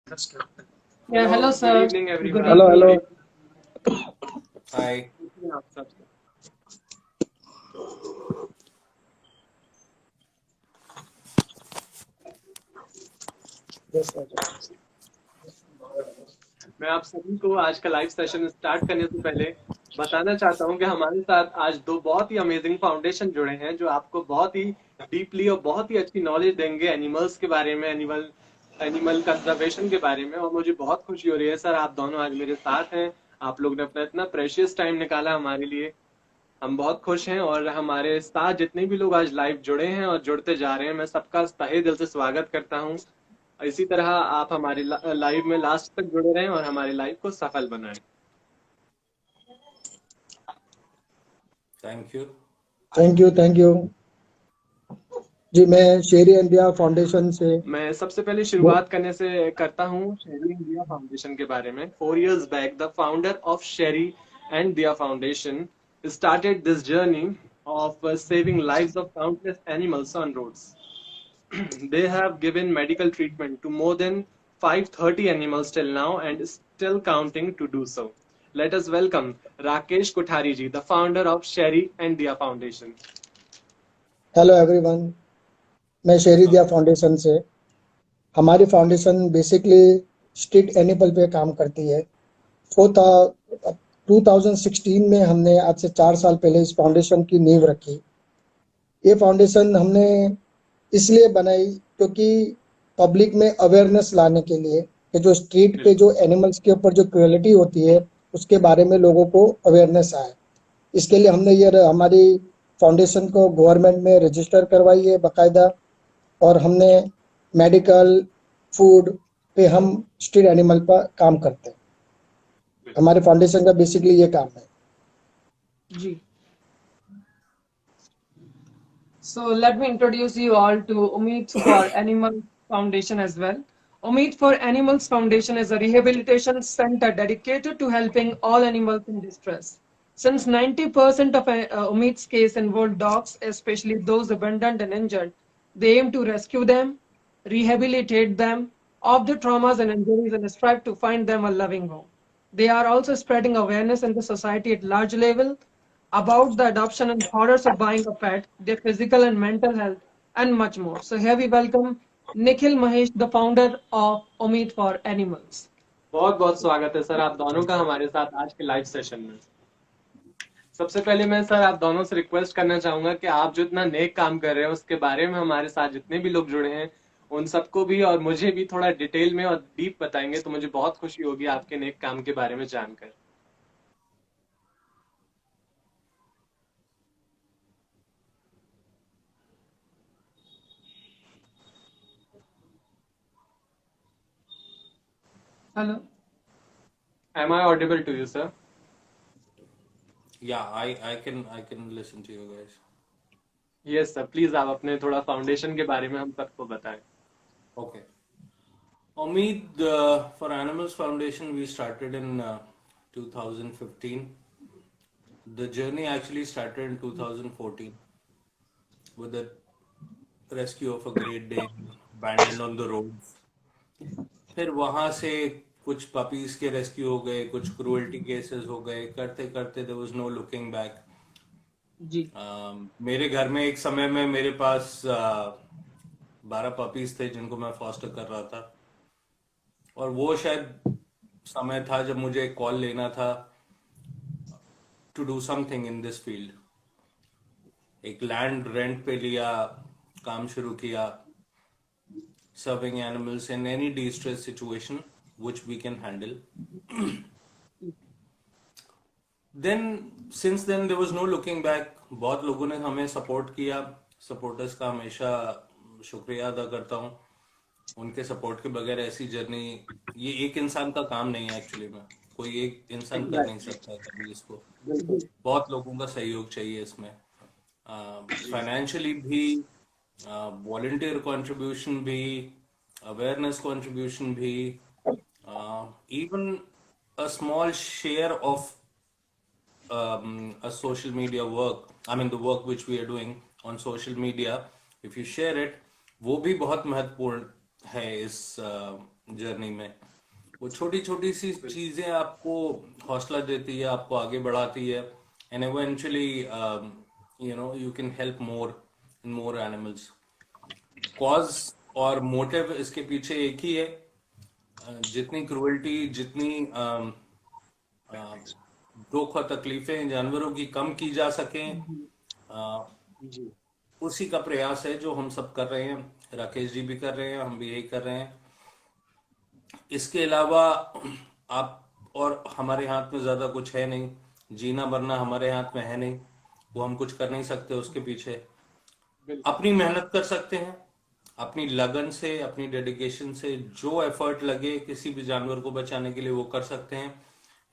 Yeah, hello, Good sir. evening, everyone. Hello, hello. Hi. मैं आप सभी को आज का लाइव सेशन स्टार्ट करने से पहले बताना चाहता हूं कि हमारे साथ आज दो बहुत ही अमेजिंग फाउंडेशन जुड़े हैं जो आपको बहुत ही डीपली और बहुत ही अच्छी नॉलेज देंगे एनिमल्स के बारे में, एनिमल कंजर्वेशन के बारे में। और मुझे बहुत खुशी हो रही है सर, आप दोनों आज मेरे साथ हैं। आप लोग ने अपना इतना प्रेशियस टाइम निकाला हमारे लिए, हम बहुत खुश हैं। और हमारे साथ जितने भी लोग आज लाइव जुड़े हैं और जुड़ते जा रहे हैं, मैं सबका तहे दिल से स्वागत करता हूं। इसी तरह आप हमारे लाइव में लास्ट तक जुड़े रहें और हमारे लाइव को सफल बनाएं। Thank you. थैंक यू जी। मैं शेरी इंडिया फाउंडेशन से मैं सबसे पहले शुरुआत करता हूँ शेरी इंडिया फाउंडेशन के बारे में। 4 years back the founder of Sheri and दिया foundation started this journey of saving lives of countless animals on roads. They have given medical treatment to more than 530 animals till now and still counting to do so. Let us welcome Rakesh Kothari ji, the founder of Sherry and Dia Foundation. Hello everyone, मैं शेरी India foundation से। हमारी foundation basically street animal पे काम करती है। 2016 में हमने आज से 4 साल पहले इस फाउंडेशन की नींव रखी। ये फाउंडेशन हमने इसलिए बनाई क्योंकि पब्लिक में अवेयरनेस लाने के लिए कि जो स्ट्रीट पे जो एनिमल्स के ऊपर जो क्रूएलिटी होती है उसके बारे में लोगों को अवेयरनेस आए। इसके लिए हमने ये हमारी फाउंडेशन को गवर्नमेंट में रजिस्टर करवाई है बाकायदा, और हमने मेडिकल फूड पे हम स्ट्रीट एनिमल पर काम करते हैं। हमारे फाउंडेशन का बेसिकली ये काम है जी। So let me introduce you all to Umeed for Animal Foundation as well. Umeed for Animals Foundation is a rehabilitation center dedicated to helping all animals in distress. Since 90% of Umeed's case involve dogs, especially those abandoned and injured, they aim to rescue them, rehabilitate them of the traumas and injuries and strive to find them a loving home. They are also spreading awareness in the society at large level about the adoption and horrors of buying a pet, their physical and mental health, and much more. So here we welcome Nikhil Mahesh, the founder of Umeed for Animals. बहुत बहुत स्वागत है sir आप दोनों का हमारे साथ आज के लाइव सेशन में। सबसे पहले मैं सर आप दोनों से रिक्वेस्ट करना चाहूंगा कि आप जो इतना नेक काम कर रहे हैं उसके बारे में हमारे साथ जितने भी लोग जुड़े हैं उन सबको भी और मुझे भी थोड़ा डिटेल में और डीप बताएंगे तो मुझे बहुत खुशी होगी आपके नेक काम के बारे में जानकर। Hello. Am I audible to you, sir? Yeah, I can listen to you guys. Yes, sir. Please आप अपने थोड़ा फाउंडेशन के बारे में हम सबको बताएं। Okay. Umeed for Animals Foundation we started in 2015. The journey actually started in 2014 with the rescue of a Great Dane abandoned on the roads. फिर वहां से कुछ पपीज के रेस्क्यू हो गए, कुछ क्रूअल्टी केसेस हो गए, करते करते there was no looking back. जी। मेरे घर में एक समय में मेरे पास 12 पपीज थे जिनको मैं फॉस्टर कर रहा था, और वो शायद समय था जब मुझे एक कॉल लेना था to do something in this field. एक लैंड रेंट पे लिया, काम शुरू किया, serving animals in any distress situation which we can handle. Then since then there was no looking back. बहुत लोगों ने हमें सपोर्ट किया, सपोर्टर्स का हमेशा शुक्रिया अदा करता हूँ। उनके सपोर्ट के बगैर ऐसी जर्नी, ये एक इंसान का काम नहीं है एक्चुअली में, कोई एक इंसान कर नहीं सकता कभी इसको, बहुत लोगों का सहयोग चाहिए इसमें, फाइनेंशियली भी, वॉलंटियर कंट्रीब्यूशन भी, awareness contribution bhi, even a small share of a social media work, I mean the work which we are doing on social media, if you share it, वो भी बहुत महत्वपूर्ण है इस जर्नी में। वो छोटी छोटी सी चीजें आपको हौसला देती है, आपको आगे बढ़ाती है, and eventually you can help more and more animals. Cause और मोटिव इसके पीछे एक ही है, जितनी क्रुएल्टी, जितनी दुख और तकलीफें जानवरों की कम की जा सकें, जी उसी का प्रयास है जो हम सब कर रहे हैं। राकेश जी भी कर रहे हैं, हम भी यही कर रहे हैं। इसके अलावा आप और हमारे हाथ में ज्यादा कुछ है नहीं, जीना मरना हमारे हाथ में है नहीं, वो हम कुछ कर नहीं सकते उसके पीछे। बिल्कुल अपनी मेहनत कर सकते हैं, अपनी लगन से, अपनी डेडिकेशन से जो एफर्ट लगे किसी भी जानवर को बचाने के लिए वो कर सकते हैं,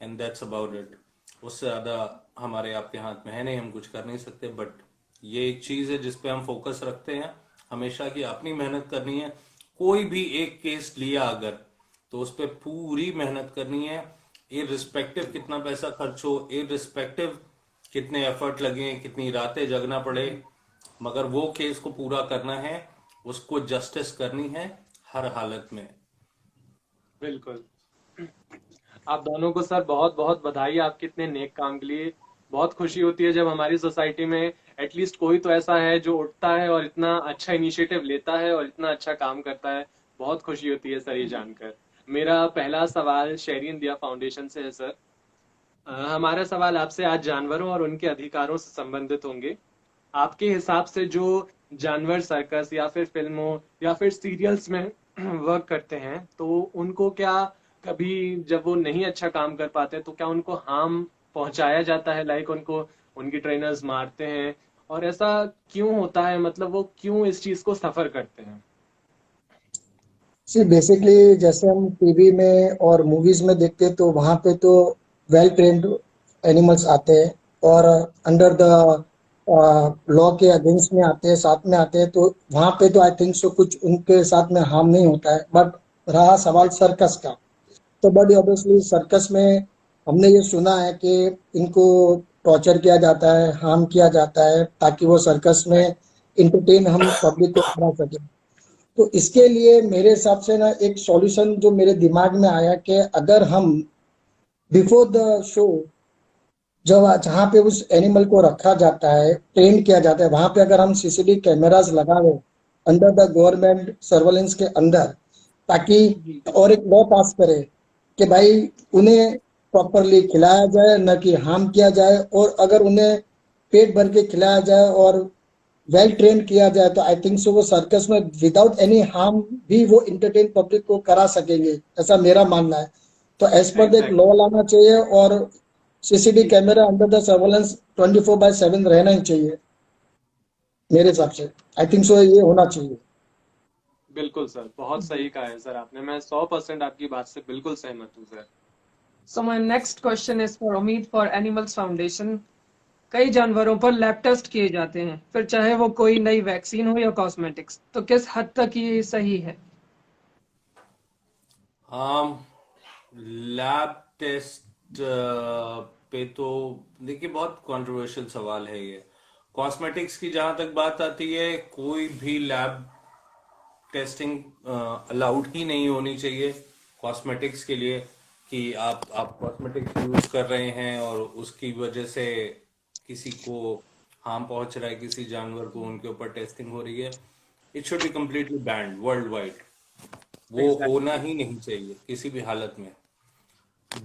एंड दैट्स अबाउट इट। उससे ज्यादा हमारे आपके हाथ में है नहीं, हम कुछ कर नहीं सकते। बट ये एक चीज है जिसपे हम फोकस रखते हैं हमेशा, कि अपनी मेहनत करनी है। कोई भी एक केस लिया अगर, तो उस पर पूरी मेहनत करनी है, इररिस्पेक्टिव कितना पैसा खर्च हो, इररिस्पेक्टिव कितने एफर्ट लगे, कितनी रातें जगना पड़े, मगर वो केस को पूरा करना है, उसको जस्टिस करनी है हर हालत में। बिल्कुल। आप दोनों को सर बहुत बहुत बधाई आपके इतने नेक काम के लिए। बहुत खुशी होती है जब हमारी सोसाइटी में एटलीस्ट कोई तो ऐसा है जो उठता है और इतना अच्छा इनिशिएटिव लेता है और इतना अच्छा काम करता है। बहुत खुशी होती है सर ये जानकर। मेरा पहला सवाल शेरी इंडिया फाउंडेशन से है सर। हमारा सवाल आपसे आज जानवरों और उनके अधिकारों से संबंधित होंगे। आपके हिसाब से जो जानवर सर्कस या फिर फिल्मों या फिर सीरियल्स में वर्क करते हैं, तो उनको क्या कभी जब वो नहीं अच्छा काम कर पाते तो क्या उनको हार्म पहुंचाया जाता है, लाइक उनको उनकी ट्रेनर्स मारते हैं, और ऐसा क्यों होता है, मतलब वो क्यों इस चीज को सफर करते हैं? सी बेसिकली जैसे हम टीवी में और मूवीज में देखते हैं तो वहां पे तो वेल ट्रेन्ड एनिमल्स आते हैं और अंडर द लॉ के अगेंस्ट में आते हैं, साथ में आते हैं, तो वहां पे तो आई थिंक सो कुछ उनके साथ में हार्म नहीं होता है। बट रहा सवाल सर्कस का, तो बड़ी ऑब्वियसली सर्कस में हमने ये सुना है कि इनको टॉर्चर किया जाता है, हार्म किया जाता है, ताकि वो सर्कस में इंटरटेन हम पब्लिक को करा सके। तो इसके लिए मेरे हिसाब से ना एक सॉल्यूशन जो मेरे दिमाग में आया कि अगर हम बिफोर द शो, जब जहाँ पे उस एनिमल को रखा जाता है, ट्रेन किया जाता है, वहां पे अगर हम सीसीटीवी कैमरास लगावे अंडर द गवर्नमेंट सर्वेलेंस के अंदर, ताकि जी और एक लॉ पास करे कि भाई उन्हें प्रॉपरली खिलाया जाए, न कि हार्म किया जाए, और अगर उन्हें पेट भर के खिलाया जाए और वेल ट्रेन किया जाए तो आई थिंक सो वो सर्कस में विदाउट एनी हार्म भी वो इंटरटेन पब्लिक को करा सकेंगे, ऐसा मेरा मानना है। तो एज पर एक लॉ एग्जैक्टली। लाना चाहिए और CCTV camera under the surveillance 24/7 रहना ही चाहिए मेरे हिसाब से। आई थिंक सो ये होना चाहिए। बिल्कुल सर, बहुत सही कहा है सर आपने। मैं 100% आपकी बात से बिल्कुल सहमत हूँ sir. So my next question is for Omid for Animals Foundation. कई जानवरों पर लैब टेस्ट किए जाते हैं, फिर चाहे वो कोई नई वैक्सीन हो या कॉस्मेटिक्स, तो किस हद तक ये सही है? लैब टेस्ट पे तो देखिए बहुत कंट्रोवर्शियल सवाल है ये। कॉस्मेटिक्स की जहां तक बात आती है, कोई भी लैब टेस्टिंग अलाउड ही नहीं होनी चाहिए कॉस्मेटिक्स के लिए, कि आप कॉस्मेटिक्स यूज कर रहे हैं और उसकी वजह से किसी को हार्म पहुंच रहा है, किसी जानवर को, उनके ऊपर टेस्टिंग हो रही है। It should be completely band world wide. वो होना एग्जैक्टली। ही नहीं चाहिए किसी भी हालत में।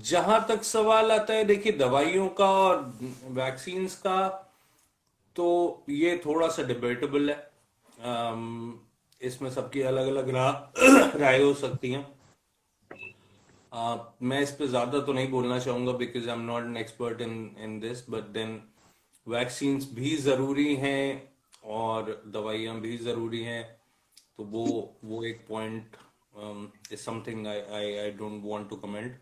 जहां तक सवाल आता है देखिए दवाइयों का और वैक्सीन्स का, तो ये थोड़ा सा डिबेटेबल है। इसमें सबकी अलग अलग राय हो सकती हैं। मैं इस पे ज्यादा तो नहीं बोलना चाहूंगा because I am not an expert in this, but then vaccines भी जरूरी हैं और दवाइयां भी जरूरी हैं। तो वो एक point is something I don't want to comment,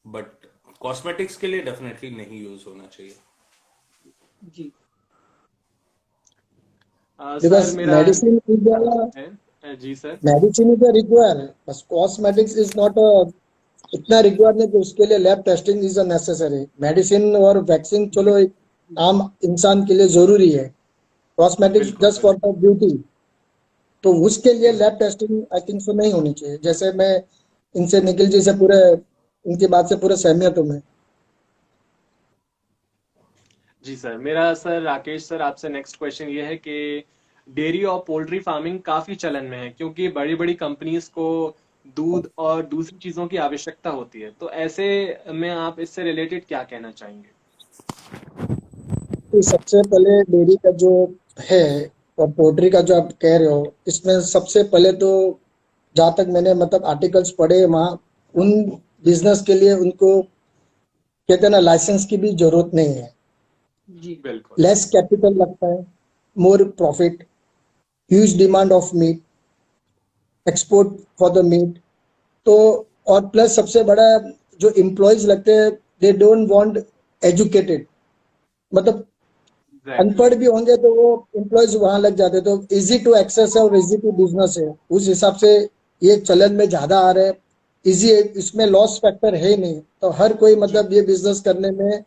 but cosmetics के लिए डेफिनेटली नहीं यूज होना चाहिए। जी। सर बिकॉज मेरा मेडिसिन इज है जी सर। मेडिसिन इज रिक्वायर, बस कॉस्मेटिक्स इज नॉट इतना रिक्वायर नहीं कि उसके लिए lab testing is necessary. Medicine और वैक्सीन चलो एक आम इंसान के लिए जरूरी है, कॉस्मेटिक्स बिल्कुल जस्ट फॉर द ब्यूटी। तो उसके लिए lab testing I think so नहीं होनी चाहिए। जैसे मैं इनसे निखिल जी से पूरे इनकी बात से पूरे सहमत हूँ मैं। जी सर, मेरा सर राकेश सर आपसे नेक्स्ट क्वेश्चन ये है कि डेयरी और पोल्ट्री फार्मिंग काफी चलन में है क्योंकि बड़ी बड़ी कंपनीज को दूध और दूसरी चीजों की आवश्यकता होती है, तो ऐसे में आप इससे रिलेटेड क्या कहना चाहेंगे? तो सबसे पहले डेयरी का जो है और पोल्ट्री का जो आप कह रहे हो, इसमें सबसे पहले तो जहाँ तक मैंने मतलब आर्टिकल्स पढ़े वहाँ उन बिजनेस के लिए उनको कहते हैं ना लाइसेंस की भी जरूरत नहीं है। जी बिल्कुल। लेस कैपिटल लगता है, more profit, huge demand of meat, export for the meat. तो और प्लस सबसे बड़ा जो एम्प्लॉयज लगते हैं, दे डोंट वांट एजुकेटेड, मतलब एग्जैक्टली। अनपढ़ भी होंगे तो वो एम्प्लॉयज वहां लग जाते हैं। तो इजी टू एक्सेस है और इजी टू बिजनेस है, उस हिसाब से ये चलन में ज्यादा आ रहे हैं। इजी है, इसमें लॉस फैक्टर है ही नहीं, तो हर कोई मतलब ये बिजनेस करने में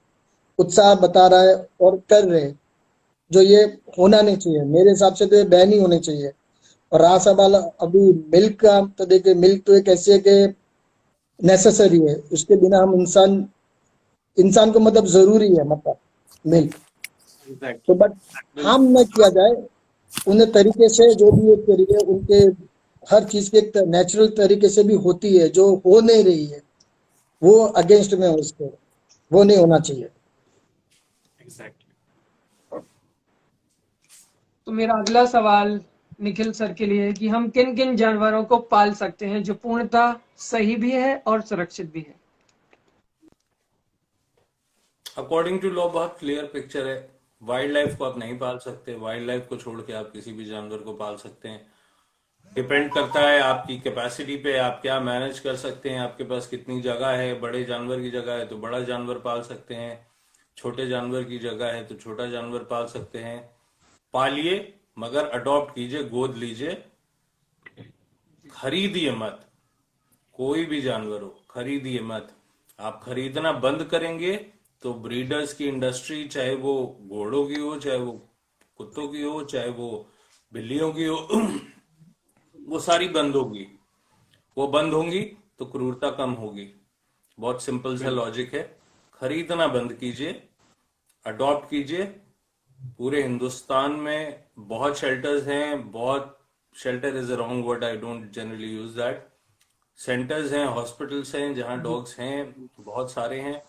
उत्साह बता रहा है और कर रहे हैं। जो ये होना नहीं चाहिए, मेरे हिसाब से तो ये बैन ही होने चाहिए। और रहा सवाल अभी मिल्क का, तो देखिए मिल्क तो एक ऐसी है कि नेसेसरी है, उसके बिना हम इंसान इंसान को मतलब जरूरी है मतलब मिल्क। तो एग्जैक्टली। बट बिल्कुल। हार्म न किया जाए उन्हें तरीके से, जो भी एक तरीके उनके हर चीज के एक नेचुरल तरीके से भी होती है, जो हो नहीं रही है वो अगेंस्ट में है उसके, वो नहीं होना चाहिए। एग्जैक्टली। तो मेरा अगला सवाल निखिल सर के लिए है कि हम किन किन जानवरों को पाल सकते हैं जो पूर्णतः सही भी है और सुरक्षित भी है। अकॉर्डिंग टू लॉ बहुत क्लियर पिक्चर है। वाइल्ड लाइफ को आप नहीं पाल सकते, वाइल्ड लाइफ को छोड़ के आप किसी भी जानवर को पाल सकते हैं। डिपेंड करता है आपकी कैपेसिटी पे, आप क्या मैनेज कर सकते हैं, आपके पास कितनी जगह है। बड़े जानवर की जगह है तो बड़ा जानवर पाल सकते हैं, छोटे जानवर की जगह है तो छोटा जानवर पाल सकते हैं। पालिए मगर अडॉप्ट कीजिए, गोद लीजिए, खरीदिए मत। कोई भी जानवर हो खरीदिए मत। आप खरीदना बंद करेंगे तो ब्रीडर्स की इंडस्ट्री, चाहे वो घोड़ों की हो, चाहे वो कुत्तों की हो, चाहे वो बिल्लियों की हो, वो सारी बंद होगी। वो बंद होंगी तो क्रूरता कम होगी। बहुत सिंपल सा बिल्कुल। लॉजिक है। खरीदना बंद कीजिए, अडॉप्ट कीजिए। पूरे हिंदुस्तान में बहुत शेल्टर्स हैं, बहुत, shelter is a wrong word, I don't generally use that. Centres हैं, हॉस्पिटल्स हैं जहां डॉग्स हैं, बहुत सारे हैं।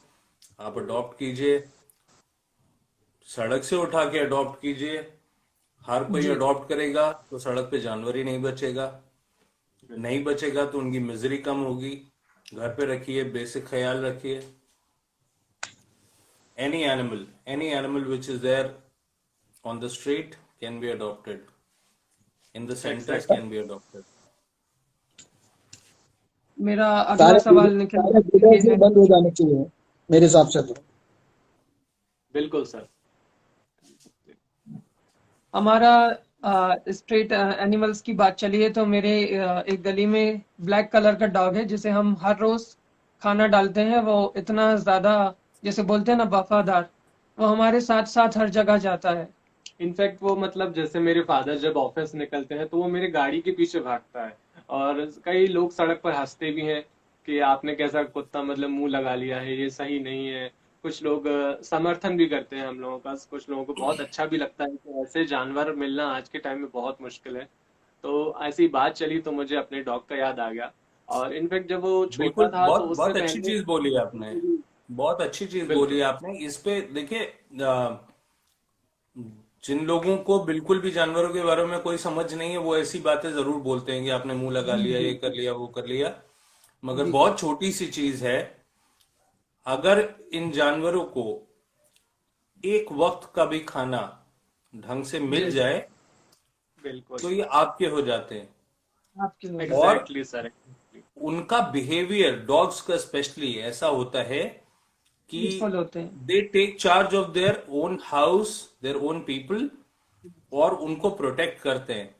आप अडॉप्ट कीजिए, सड़क से उठा के अडॉप्ट कीजिए। हर कोई जी अडॉप्ट करेगा तो सड़क पे जानवर ही नहीं बचेगा। बिल्कुल। नहीं बचेगा तो उनकी मिजरी कम होगी। घर पे रखिए, बेसिक ख्याल रखिए। any animal which is there on the street can be adopted, in the centers exactly. can be adopted. मेरा अगला सारे सवाल निखिल सारे सर के बिजनेस लिए ही है। बंद हो जाने चाहिए मेरे हिसाब से तो। बिल्कुल सर। हमारा स्ट्रीट एनिमल्स की बात चली है तो मेरे एक गली में ब्लैक कलर का डॉग है जिसे हम हर रोज खाना डालते हैं। वो इतना ज्यादा, जैसे बोलते हैं ना, वफादार, वो हमारे साथ साथ हर जगह जाता है। इनफैक्ट वो मतलब जैसे मेरे फादर जब ऑफिस निकलते हैं तो वो मेरे गाड़ी के पीछे भागता है। और कई लोग सड़क पर हंसते भी हैं कि आपने कैसा कुत्ता मतलब मुंह लगा लिया है, ये सही नहीं है। कुछ लोग समर्थन भी करते हैं हम लोगों का, कुछ लोगों को बहुत अच्छा भी लगता है कि ऐसे जानवर मिलना आज के टाइम में बहुत मुश्किल है। तो ऐसी बात चली तो मुझे अपने डॉग का याद आ गया। और इनफैक्ट जब वो छोटा बिल्कुल, था तो बहुत उससे बहुत अच्छी पहले। चीज बोली आपने। बहुत अच्छी चीज बोली बिल्कुल। आपने। इस पे देखिए, जिन लोगों को बिल्कुल भी जानवरों के बारे में कोई समझ नहीं है वो ऐसी बातें जरूर बोलते हैं कि आपने मुंह लगा लिया, ये कर लिया, वो कर लिया। मगर जी बहुत छोटी सी चीज है। अगर इन जानवरों को एक वक्त का भी खाना ढंग से मिल जी जाए बिल्कुल। तो ये आपके हो जाते हैं। आपकी हो जाए। और एग्जैक्टली सर। उनका बिहेवियर, डॉग्स का स्पेशली, ऐसा होता है कि पीसफुल होते हैं। They take charge of their own house, their own people, और उनको प्रोटेक्ट करते हैं।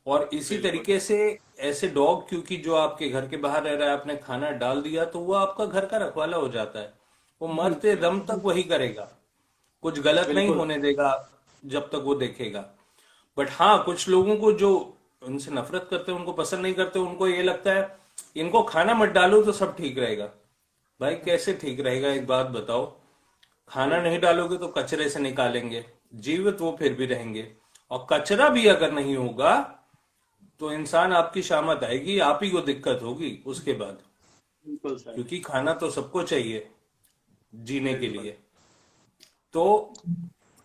और इसी बिल्कुल। तरीके से ऐसे डॉग, क्योंकि जो आपके घर के बाहर रह रहा है, आपने खाना डाल दिया तो वो आपका घर का रखवाला हो जाता है। वो जी मरते दम तक वही करेगा, कुछ गलत नहीं बिल्कुल। होने देगा जब तक वो देखेगा। बट हाँ, कुछ लोगों को जो उनसे नफरत करते हैं, उनको पसंद नहीं करते, उनको ये लगता है इनको खाना मत डालो तो सब ठीक रहेगा। भाई कैसे ठीक रहेगा, एक बात बताओ। खाना नहीं डालोगे तो कचरे से निकालेंगे, जीवित वो फिर भी रहेंगे। और कचरा भी अगर नहीं होगा तो इंसान आपकी शामत आएगी, आप ही को दिक्कत होगी उसके बाद। बिल्कुल सर। क्योंकि खाना तो सबको चाहिए जीने के बिल्कुल। लिए। तो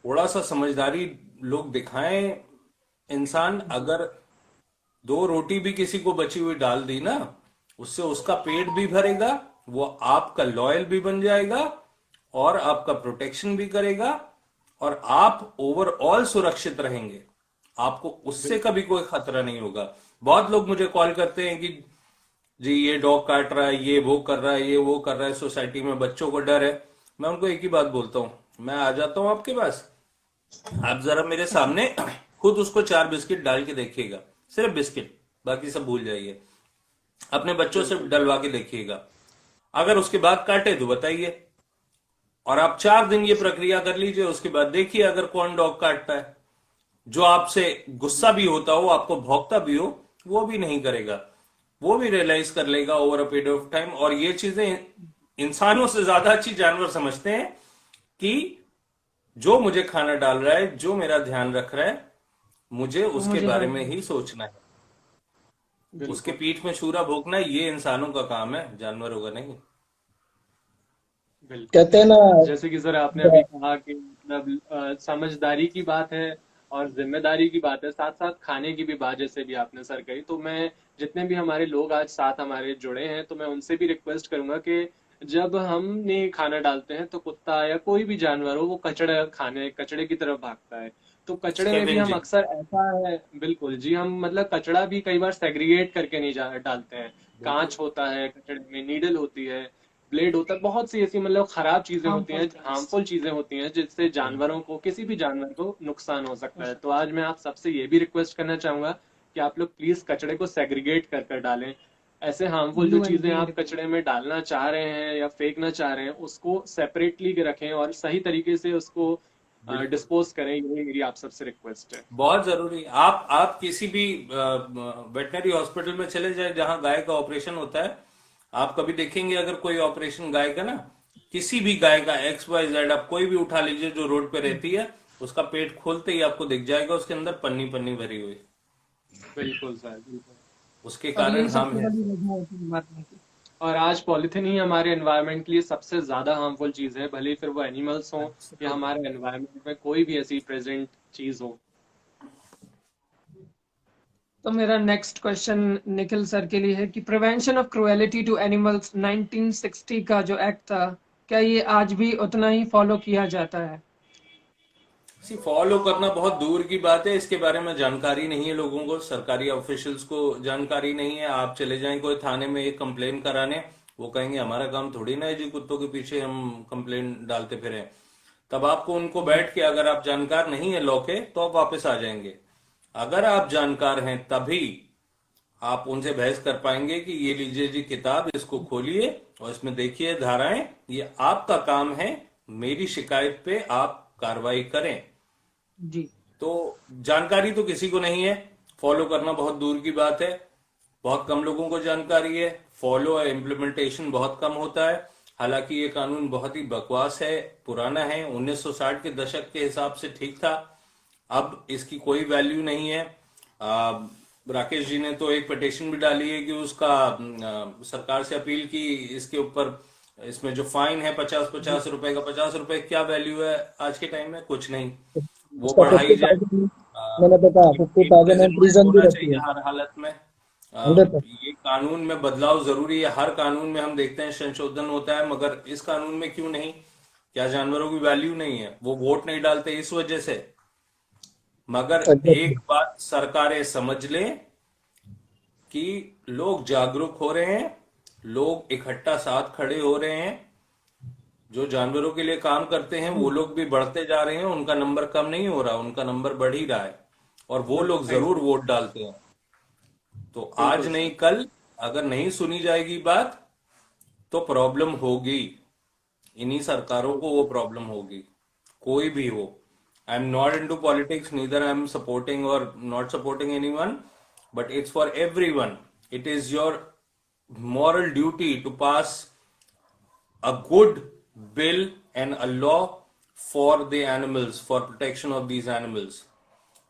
थोड़ा सा समझदारी लोग दिखाएं। इंसान अगर 2 रोटी भी किसी को बची हुई डाल दी ना, उससे उसका पेट भी भरेगा, वो आपका लॉयल भी बन जाएगा और आपका प्रोटेक्शन भी करेगा, और आप ओवरऑल सुरक्षित रहेंगे। आपको उससे कभी कोई खतरा नहीं होगा। बहुत लोग मुझे कॉल करते हैं कि जी ये डॉग काट रहा है, ये वो कर रहा है, ये वो कर रहा है, सोसाइटी में बच्चों को डर है। मैं उनको एक ही बात बोलता हूँ, मैं आ जाता हूँ आपके पास, आप जरा मेरे सामने खुद उसको 4 बिस्किट डाल के देखिएगा, सिर्फ बिस्किट, बाकी सब भूल जाइए। अपने बच्चों से बिल्कुल। डलवा के देखिएगा, अगर उसके बाद काटे तो बताइए। और आप 4 दिन ये प्रक्रिया कर लीजिए, उसके बाद देखिए अगर कौन डॉग काटता है। जो आपसे गुस्सा भी होता हो, आपको भौंकता भी हो, वो भी नहीं करेगा। वो भी रियलाइज कर लेगा over a period of time. और ये चीजें इंसानों से ज्यादा अच्छी जानवर समझते हैं कि जो मुझे खाना डाल रहा है, जो मेरा ध्यान रख रहा है, मुझे वो उसके मुझे बारे हेल्प में करे। ही सोचना है। उसके बिल्कुल। पीठ में छुरा भोंकना ये इंसानों का काम है, जानवरों का नहीं। बिल्कुल। कहते हैं ना। जैसे कि सर आपने अभी कहा कि मतलब समझदारी की बात है और जिम्मेदारी की बात है, साथ साथ खाने की भी बात जैसे भी आपने सर कही, तो मैं जितने भी हमारे लोग आज साथ हमारे जुड़े हैं तो मैं उनसे भी रिक्वेस्ट करूंगा कि जब हमने खाना डालते हैं तो कुत्ता या कोई भी जानवर हो वो कचड़ा खाने कचड़े की तरफ भागता है। तो कचड़े में भी हम स्कैवेंजिंग। अक्सर ऐसा है, बिल्कुल जी, हम मतलब कचड़ा भी कई बार सेग्रीगेट करके नहीं डालते हैं। बिल्कुल। कांच होता है कचड़े में, नीडल होती है, ब्लेड होता है, बहुत सी ऐसी मतलब खराब चीजें होती हार्मफुल हैं, थिंग्स। हार्मफुल चीजें होती हैं जिससे जानवरों को, किसी भी जानवर को नुकसान हो सकता है। तो आज मैं आप सबसे ये भी रिक्वेस्ट करना चाहूंगा कि आप लोग प्लीज कचड़े को सेग्रीगेट कर कर डालें। ऐसे हार्मफुल जो ब्लू एंड चीजें ग्रीन आप डिफरेंस। कचड़े में डालना चाह रहे हैं या फेंकना चाह रहे हैं उसको सेपरेटली रखें और सही तरीके से उसको बिल्कुल। डिस्पोज करें, यही मेरी आप सबसे रिक्वेस्ट है। बहुत जरूरी। आप किसी भी वेटनरी हॉस्पिटल में चले जाए जहां गाय का ऑपरेशन होता है, आप कभी देखेंगे अगर कोई ऑपरेशन गाय का ना, किसी भी गाय का XYZ, आप कोई भी उठा लीजिए जो रोड पे रहती है, उसका पेट खोलते ही आपको दिख जाएगा उसके अंदर पन्नी पन्नी भरी हुई। बिल्कुल सर, बिल्कुल। उसके और कारण यही हम सबसे हैं। बड़ी वजह होती है मरने की। और आज पॉलिथीन ही हमारे एनवायरनमेंट के लिए सबसे ज्यादा हार्मफुल चीज है, भले ही फिर वो एनिमल्स हों या हमारे एनवायरनमेंट में कोई भी ऐसी प्रेजेंट चीज हो। तो मेरा नेक्स्ट क्वेश्चन निखिल सर के लिए है कि prevention of cruelty to animals 1960 का जो एक्ट था, क्या ये आज भी उतना ही फॉलो किया जाता है? फॉलो करना बहुत दूर की बात है, इसके बारे में जानकारी नहीं है लोगों को, सरकारी ऑफिशियल्स को जानकारी नहीं है। आप चले जाएं कोई थाने में एक कंप्लेन कराने, वो कहेंगे हमारा काम थोड़ी ना है जी कुत्तों के पीछे हम कंप्लेन डालते फिरें। तब आपको उनको बैठ के, अगर आप जानकार नहीं है लॉ के, तो आप वापस आ जाएंगे। अगर आप जानकार हैं तभी आप उनसे बहस कर पाएंगे कि ये लीजिए जी किताब, इसको खोलिए और इसमें देखिए धाराएं, ये आपका काम है, मेरी शिकायत पे आप कार्रवाई करें। जी। तो जानकारी तो किसी को नहीं है, फॉलो करना बहुत दूर की बात है। बहुत कम लोगों को जानकारी है, फॉलो और इम्प्लीमेंटेशन बहुत कम होता है। हालांकि ये कानून बहुत ही बकवास है, पुराना है, 1960 के दशक के हिसाब से ठीक था, अब इसकी कोई वैल्यू नहीं है। राकेश जी ने तो एक पिटिशन भी डाली है कि उसका सरकार से अपील की इसके ऊपर। इसमें जो फाइन है 50-50 रुपए का, 50 रुपए क्या वैल्यू है आज के टाइम में? कुछ नहीं। वो उसका बढ़ाई जाए। 50,000 मैंने बताया, 50,000 इम्प्लीमेंट प्रिजन भी होना रहती चाहिए है। हर हालत में। 100%। ये कानून में बदलाव जरूरी है, हर कानून में हम देखते हैं संशोधन होता है, मगर इस कानून में क्यों नहीं? क्या जानवरों की वैल्यू नहीं है? वो वोट नहीं डालते इस वजह से? मगर एक बात सरकारें समझ लें कि लोग जागरूक हो रहे हैं, लोग इकट्ठा साथ खड़े हो रहे हैं, जो जानवरों के लिए काम करते हैं वो लोग भी बढ़ते जा रहे हैं, उनका नंबर कम नहीं हो रहा, उनका नंबर बढ़ ही रहा है। और वो लोग जरूर वोट डालते हैं। तो आज बिल्कुल नहीं सर। कल अगर नहीं सुनी जाएगी बात तो प्रॉब्लम होगी। इन्हीं सरकारों को वो प्रॉब्लम होगी, कोई भी हो। I am not into politics, neither I am supporting और not supporting anyone. but it's for everyone. It is your moral duty to pass a good bill and a law for the animals, for protection of these animals.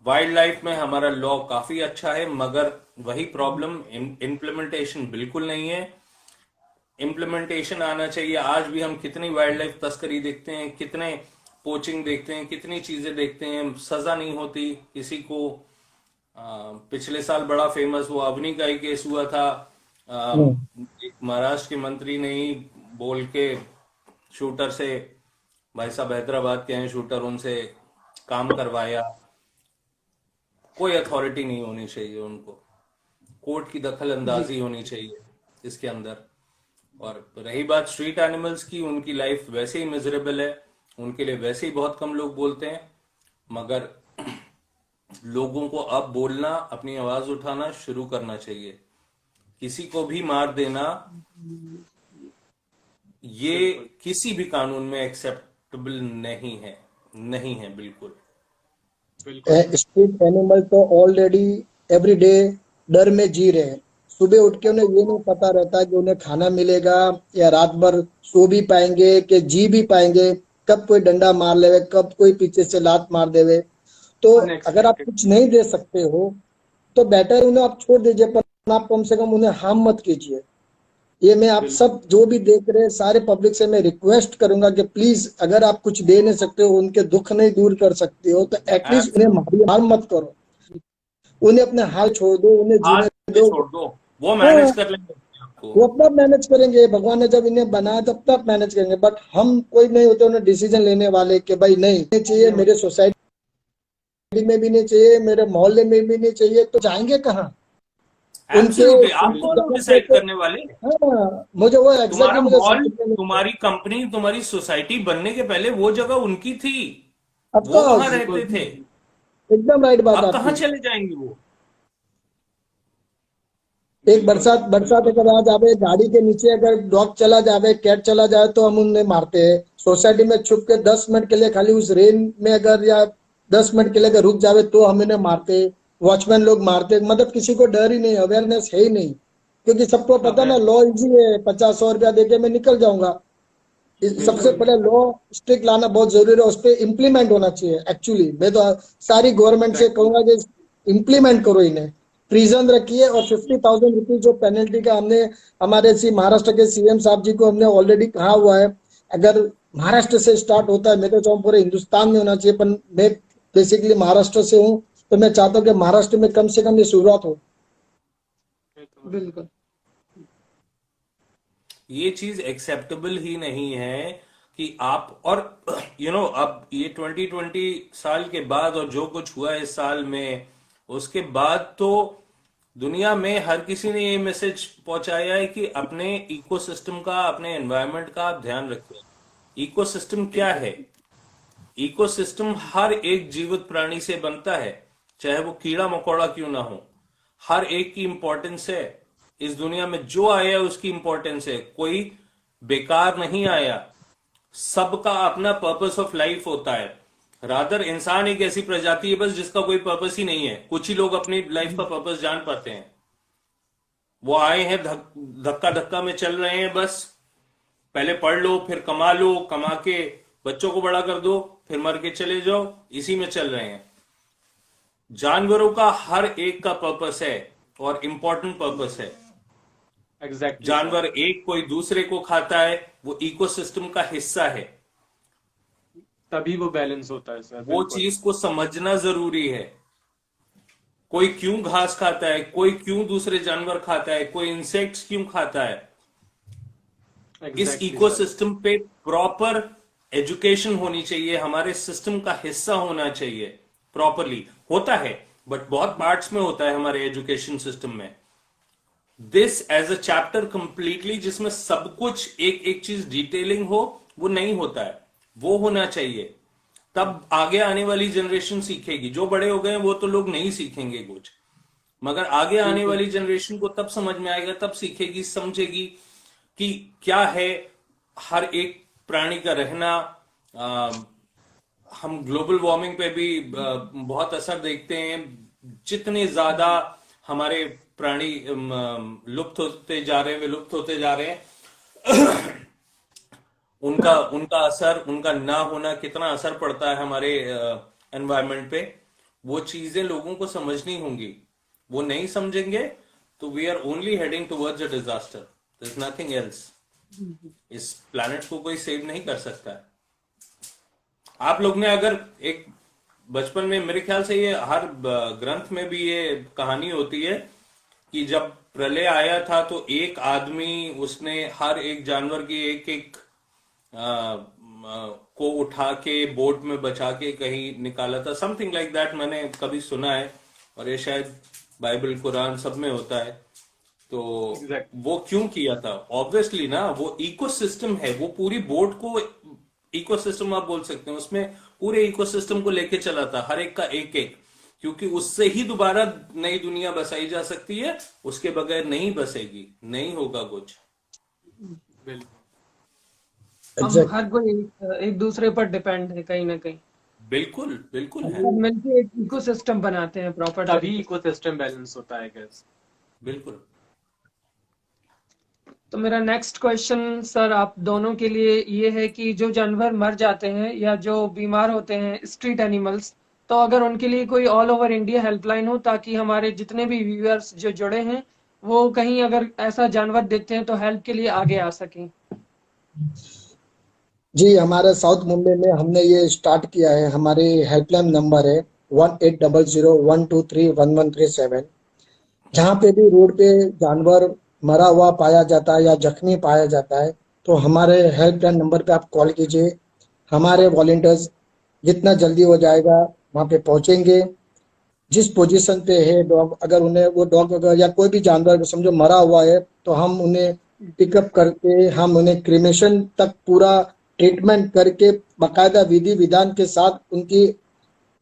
Wild life में हमारा law काफी अच्छा है, मगर वही problem implementation बिल्कुल नहीं है. इम्प्लीमेंटेशन आना चाहिए. आज भी हम कितनी वाइल्ड लाइफ तस्करी देखते हैं, कितने पोचिंग देखते हैं, कितनी चीजें देखते हैं, सजा नहीं होती किसी को. पिछले साल बड़ा फेमस वो अवनी का ही केस हुआ था. एक महाराष्ट्र के मंत्री ने ही बोल के शूटर से, भाई साहब हैदराबाद के हैं शूटर, उनसे काम करवाया. कोई अथॉरिटी नहीं होनी चाहिए उनको, कोर्ट की दखल अंदाजी होनी चाहिए इसके अंदर. और रही बात स्ट्रीट एनिमल्स की, उनकी लाइफ वैसे ही मिजरेबल है, उनके लिए वैसे ही बहुत कम लोग बोलते हैं. मगर लोगों को अब बोलना, अपनी आवाज उठाना शुरू करना चाहिए. किसी को भी मार देना ये किसी भी कानून में एक्सेप्टेबल नहीं है, नहीं है बिल्कुल. स्ट्रीट एनिमल तो ऑलरेडी एवरी डे डर में जी रहे हैं. सुबह उठ के उन्हें ये नहीं पता रहता कि उन्हें खाना मिलेगा या रात भर सो भी पाएंगे कि जी भी पाएंगे, कब कोई डंडा मार लेवे, कब कोई पीछे से लात मार देवे. तो अगर आप कुछ नहीं दे सकते हो तो बेटर उन्हें आप छोड़ दीजिए, पर आप कम से कम उन्हें हार्म मत कीजिए. ये मैं आप सब जो भी देख रहे हैं सारे पब्लिक से मैं रिक्वेस्ट करूंगा कि प्लीज अगर आप कुछ दे नहीं सकते हो, उनके दुख नहीं दूर कर सकते हो, तो एटलीस्ट उन्हें हार्म मत करो. उन्हें अपने हाल छोड़ दो, उन्हें जीने दो. वो मैनेज कर लेंगे आपको. वो अपना मैनेज करेंगे. भगवान ने जब इन्हें बनाया तब तक मैनेज करेंगे. बट हम कोई नहीं होते उन्हें डिसीजन लेने वाले कि भाई नहीं चाहिए, मेरे सोसाइटी में भी नहीं चाहिए, मेरे मोहल्ले में भी नहीं चाहिए, तो जाएंगे कहाँ? Absolutely, आपको डिसाइड करने वाले. हाँ, मुझे वो तुम्हारा मॉल, तुम्हारी कंपनी, तुम्हारी सोसाइटी बनने के पहले वो जगह उनकी थी, वो कहाँ रहते थे. एकदम राइट बात. अब कहाँ चले जाएंगे वो. एक बरसात अगर आ जावे, गाड़ी के नीचे अगर डॉग चला जावे, कैट चला जाए, तो हम उन्हें मारते हैं. सोसाइटी में छुप के 10 मिनट के लिए खाली उस रेन में अगर या 10 मिनट के लिए अगर रुक जावे तो हम इन्हें मारते. वॉचमैन लोग मारते. मतलब किसी को डर ही नहीं, अवेयरनेस है ही नहीं, क्योंकि सबको पता ना लॉ इजी है, 50-100 रुपया देके मैं निकल जाऊंगा. सबसे पहले लॉ स्ट्रिक्ट लाना बहुत जरूरी है, उस पर इम्प्लीमेंट होना चाहिए. एक्चुअली मैं तो सारी गवर्नमेंट से कहूंगा कि इम्प्लीमेंट करो इन्हें, प्रिजन रखिए. और 50,000 रुपीज जो पेनल्टी का हमने हमारे महाराष्ट्र के सीएम साहब जी को हमने ऑलरेडी कहा हुआ है. अगर महाराष्ट्र से स्टार्ट होता है, मैं तो चाहूँ पूरे हिंदुस्तान में होना चाहिए, पर मैं बेसिकली महाराष्ट्र से हूँ, तो मैं चाहता हूँ कि महाराष्ट्र में कम से कम ये शुरुआत हो. बिल्कुल. ये चीज एक्सेप्टेबल ही नहीं है कि आप, और अब ये 2020 साल के बाद और जो कुछ हुआ इस साल में, उसके बाद तो दुनिया में हर किसी ने ये मैसेज पहुंचाया है कि अपने इकोसिस्टम का, अपने एनवायरनमेंट का आप ध्यान रखें. इकोसिस्टम क्या है? इकोसिस्टम हर एक जीवित प्राणी से बनता है, चाहे वो कीड़ा मकोड़ा क्यों ना हो. हर एक की इंपॉर्टेंस है इस दुनिया में. जो आया उसकी इंपॉर्टेंस है, कोई बेकार नहीं आया. सबका अपना पर्पस ऑफ लाइफ होता है. रादर इंसान एक ऐसी प्रजाति है बस जिसका कोई पर्पस ही नहीं है. कुछ ही लोग अपनी लाइफ का पर्पस जान पाते हैं. वो आए हैं धक्का धक्का में चल रहे हैं, बस पहले पढ़ लो, फिर कमा लो, कमा के बच्चों को बड़ा कर दो, फिर मर के चले जाओ, इसी में चल रहे हैं. जानवरों का हर एक का पर्पस है और इंपॉर्टेंट पर्पस है. एग्जैक्टली. जानवर एक कोई दूसरे को खाता है, वो इकोसिस्टम का हिस्सा है. तभी वो बैलेंस होता है सर. वो चीज को समझना जरूरी है. कोई क्यों घास खाता है, कोई क्यों दूसरे जानवर खाता है, कोई इंसेक्ट्स क्यों खाता है. इस इकोसिस्टम पे प्रॉपर एजुकेशन होनी चाहिए, हमारे सिस्टम का हिस्सा होना चाहिए. प्रॉपरली होता है, बट बहुत पार्ट्स में होता है हमारे एजुकेशन सिस्टम में. This as a chapter completely, जिसमें सब कुछ एक एक चीज डिटेलिंग हो, वो नहीं होता है. वो होना चाहिए, तब आगे आने वाली जनरेशन सीखेगी. जो बड़े हो गए वो तो लोग नहीं सीखेंगे कुछ, मगर आगे आने वाली जनरेशन को तब समझ में आएगा, तब सीखेगी, समझेगी कि क्या है हर एक प्राणी का रहना. हम ग्लोबल वार्मिंग पे भी बहुत असर देखते हैं. जितने ज्यादा हमारे प्राणी लुप्त होते जा रहे हैं, विलुप्त होते जा रहे हैं, उनका उनका असर, उनका ना होना कितना असर पड़ता है हमारे एनवायरनमेंट पे, वो चीजें लोगों को समझनी होंगी। वो नहीं समझेंगे तो we are only heading towards a disaster, there is nothing else. इस प्लैनेट को कोई सेव नहीं कर सकता है। आप लोग ने अगर एक बचपन में, मेरे ख्याल से ये हर ग्रंथ में भी ये कहानी होती है कि जब प्रलय आया था तो एक आदमी, उसने हर एक जानवर की एक एक को उठा के बोट में बचा के कहीं निकाला था, समथिंग लाइक दैट, मैंने कभी सुना है। और ये शायद बाइबल कुरान सब में होता है। तो Exactly. वो क्यों किया था? ऑब्वियसली ना, वो इकोसिस्टम है, वो पूरी बोट को इकोसिस्टम आप बोल सकते हैं, उसमें पूरे इकोसिस्टम को लेके चला था, हर एक का एक एक, क्योंकि उससे ही दोबारा नई दुनिया बसाई जा सकती है, उसके बगैर नहीं बसेगी, नहीं होगा कुछ। बिल्कुल। हम एग्जैक्ट। हर कोई एक दूसरे पर डिपेंड है कहीं ना कहीं। बिल्कुल बिल्कुल हम है, सब मिलके एक इकोसिस्टम बनाते हैं प्रॉपर तभी तरीके से। इकोसिस्टम बैलेंस होता है गैस। बिल्कुल। तो मेरा नेक्स्ट क्वेश्चन सर आप दोनों के लिए ये है कि जो जानवर मर जाते हैं या जो बीमार होते हैं, स्ट्रीट एनिमल्स, तो अगर उनके लिए कोई ऑल ओवर इंडिया हेल्पलाइन हो, ताकि हमारे जितने भी व्यूअर्स जो जुड़े हैं वो कहीं अगर ऐसा जानवर देखते हैं तो हेल्प के लिए आगे आ सकें। जी, हमारे साउथ मुंबई में हमने ये स्टार्ट किया है। हमारे हेल्पलाइन नंबर है 1800123113 जहाँ पे भी रोड पे जानवर मरा हुआ पाया जाता है या जख्मी पाया जाता है तो हमारे हेल्पलाइन नंबर पे आप कॉल कीजिए। हमारे वॉलंटियर्स जितना जल्दी हो जाएगा वहाँ पे पहुंचेंगे। जिस पोजीशन पे है डॉग, अगर उन्हें वो डॉग अगर या कोई भी जानवर समझो मरा हुआ है तो हम उन्हें पिकअप करके हम उन्हें क्रिमेशन तक पूरा ट्रीटमेंट करके बाकायदा विधि विधान के साथ उनकी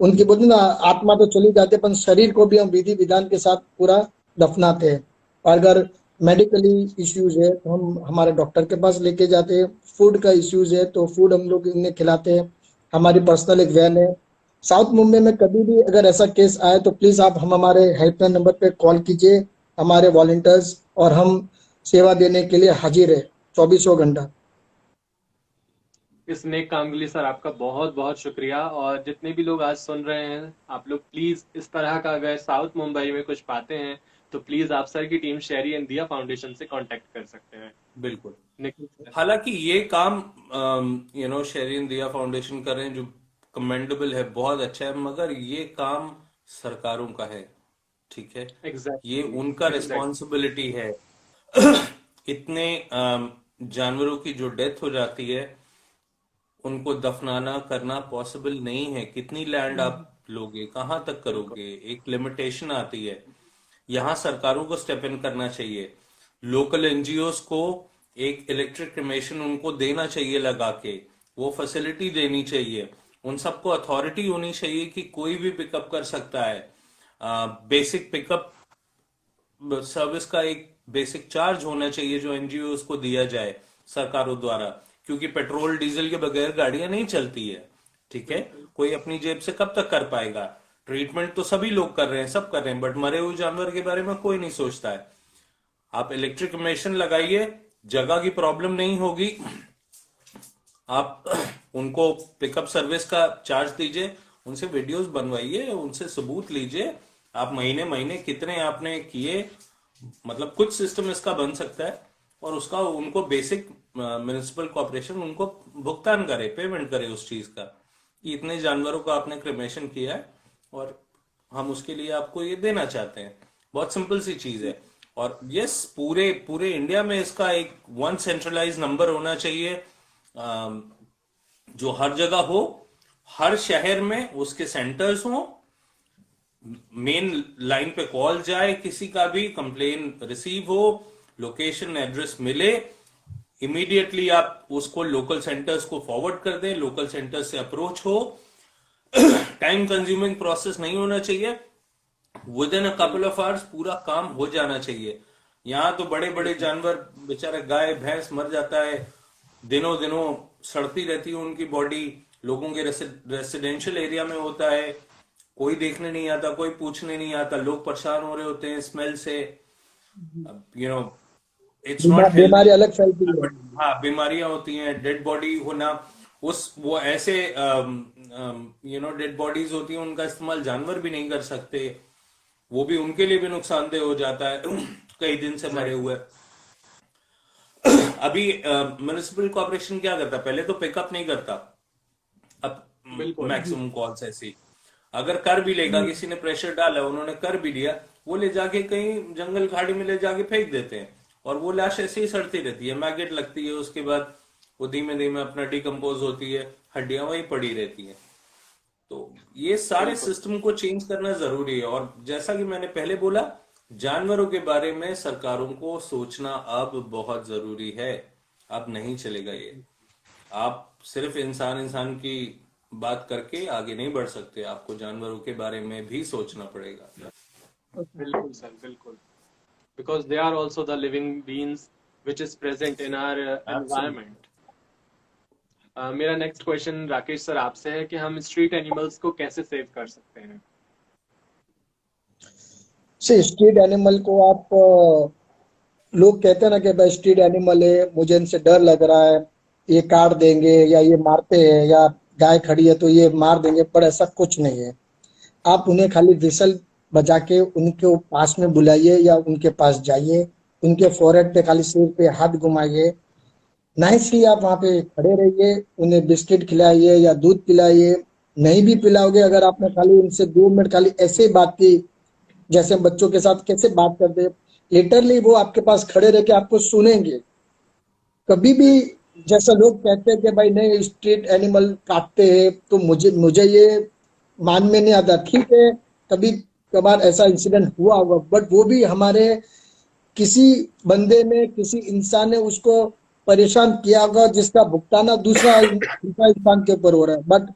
उनकी बोलते ना आत्मा तो चली जाती है पर शरीर को भी हम विधि विधान के साथ पूरा दफनाते हैं। और अगर मेडिकली इश्यूज है तो हम हमारे डॉक्टर के पास लेके जाते हैं। फूड का इश्यूज है तो फूड हम लोग इन्हें खिलाते हैं। हमारी पर्सनल एक वैन है। साउथ मुंबई में कभी भी अगर ऐसा केस आए तो प्लीज आप हम हमारे हेल्पलाइन नंबर पे कॉल कीजिए। हमारे वॉलंटियर्स और हम सेवा देने के लिए हाजिर है 24 घंटा। इस नेक काम के लिए सर आपका बहुत बहुत शुक्रिया। और जितने भी लोग आज सुन रहे हैं, आप लोग प्लीज इस तरह का अगर साउथ मुंबई में कुछ पाते हैं तो प्लीज आप सर की टीम शेरी एंड दिया फाउंडेशन से कांटेक्ट कर सकते हैं। बिल्कुल। निखिल सर। हालांकि ये काम शेरिन दिया फाउंडेशन कर रहे हैं, जो कमेंडेबल है, बहुत अच्छा है, मगर ये काम सरकारों का है, ठीक है? ये एग्जैक्टली उनका एग्जैक्टली। रिस्पॉन्सिबिलिटी है। इतने जानवरों की जो डेथ हो जाती है, उनको दफनाना करना पॉसिबल नहीं है। कितनी लैंड आप लोगे, कहाँ तक करोगे? एक लिमिटेशन आती है। यहाँ सरकारों को स्टेप इन करना चाहिए। लोकल एनजीओस को एक इलेक्ट्रिक क्रिमेशन उनको देना चाहिए लगा के, वो फैसिलिटी देनी चाहिए। उन सबको अथॉरिटी होनी चाहिए कि कोई भी पिकअप कर सकता है। बेसिक पिकअप सर्विस का एक बेसिक चार्ज होना चाहिए जो एनजीओ को दिया जाए सरकारों द्वारा, क्योंकि पेट्रोल डीजल के बगैर गाड़ियां नहीं चलती है, ठीक है? कोई अपनी जेब से कब तक कर पाएगा? ट्रीटमेंट तो सभी लोग कर रहे हैं, सब कर रहे हैं, बट मरे हुए जानवर के बारे में कोई नहीं सोचता है। आप इलेक्ट्रिक मशीन लगाइए, जगह की प्रॉब्लम नहीं होगी। आप उनको पिकअप सर्विस का चार्ज दीजिए, उनसे वीडियोस बनवाइए, उनसे सबूत लीजिए। आप महीने महीने कितने आपने किए, मतलब कुछ सिस्टम इसका बन सकता है, और उसका उनको बेसिक म्युनिसिपल कॉर्पोरेशन उनको भुगतान करे, पेमेंट करे उस चीज का कि इतने जानवरों का आपने क्रिमेशन किया है और हम उसके लिए आपको ये देना चाहते हैं। बहुत सिंपल सी चीज है। और यस, पूरे पूरे इंडिया में इसका एक वन सेंट्रलाइज नंबर होना चाहिए, जो हर जगह हो, हर शहर में उसके सेंटर्स हो, मेन लाइन पे कॉल जाए, किसी का भी कंप्लेन रिसीव हो, लोकेशन एड्रेस मिले, इमीडिएटली आप उसको लोकल सेंटर्स को फॉरवर्ड कर दें, लोकल सेंटर्स से अप्रोच हो। टाइम कंज्यूमिंग प्रोसेस नहीं होना चाहिए, with in a couple of hours पूरा काम हो जाना चाहिए। यहाँ तो बड़े बड़े जानवर, बेचारे गाय भैंस मर जाता है, दिनों दिनों सड़ती रहती है उनकी बॉडी, लोगों के रेसिडेंशियल एरिया में होता है, कोई देखने नहीं आता, कोई पूछने नहीं आता, लोग परेशान हो रहे होते हैं स्मेल से, यू नो, इट्स नॉट बीमारी हेल्दी। अलग फैलती है। बट हाँ, बीमारियां होती हैं, डेड बॉडी होना, उस वो ऐसे डेड बॉडीज होती हैं, उनका इस्तेमाल जानवर भी नहीं कर सकते, वो भी उनके लिए भी नुकसानदेह हो जाता है कई दिन से मरे एग्जैक्टली। हुए। अभी म्युनिसिपल कॉर्पोरेशन क्या करता, पहले तो पिकअप नहीं करता, अब बिल्कुल। मैक्सिमम कॉल्स ऐसी, अगर कर भी लेगा, किसी ने प्रेशर डाला, उन्होंने कर भी लिया, वो ले जाके कहीं जंगल खाड़ी में ले जाके फेंक देते हैं, और वो लाश ऐसे ही सड़ती रहती है, मैगेट लगती है, उसके बाद वो धीमे धीमे अपना डिकम्पोज होती है, हड्डियां वहीं पड़ी रहती हैं। तो ये सारे बिल्कुल। सिस्टम को चेंज करना जरूरी है, और जैसा कि मैंने पहले बोला, जानवरों के बारे में सरकारों को सोचना अब बहुत जरूरी है। अब नहीं चलेगा ये, आप सिर्फ इंसान इंसान की बात करके आगे नहीं बढ़ सकते, आपको जानवरों के बारे में भी सोचना पड़ेगा। बिल्कुल सर, बिल्कुल। Because they are also the living beings which is present in our absolutely. environment. मेरा नेक्स्ट क्वेश्चन राकेश सर आपसे है कि हम स्ट्रीट एनिमल्स को कैसे सेव कर सकते हैं? से स्ट्रीट एनिमल को आप लोग कहते हैं ना कि भाई स्ट्रीट एनिमल है, मुझे इनसे डर लग रहा है, ये काट देंगे या ये मारते हैं, या गाय खड़ी है तो ये मार देंगे, पर ऐसा कुछ नहीं है। आप उन्हें खाली विसल बजा के उनके पास में बुलाइए या उनके पास जाइए, उनके फोrehead पे खाली सिर पे हाथ घुमाइए, नाइसली आप वहां पे खड़े रहिए, उन्हें बिस्किट खिलाइए या दूध पिलाइए। नहीं भी पिलाओगे, अगर आपने खाली उनसे 2 मिनट खाली ऐसे ही बात की, जैसे हम बच्चों के साथ कैसे बात करते, लिटरली वो आपके पास खड़े रह के आपको सुनेंगे। कभी भी जैसा लोग कहते हैं कि भाई नहीं स्ट्रीट एनिमल काटते हैं, तो मुझे मुझे ये मान में नहीं आता। ठीक है, कभी कभार ऐसा इंसिडेंट हुआ होगा, बट वो भी हमारे किसी बंदे ने, किसी इंसान ने उसको परेशान किया होगा, जिसका भुगताना दूसरा दूसरा इंसान के ऊपर हो रहा है। बट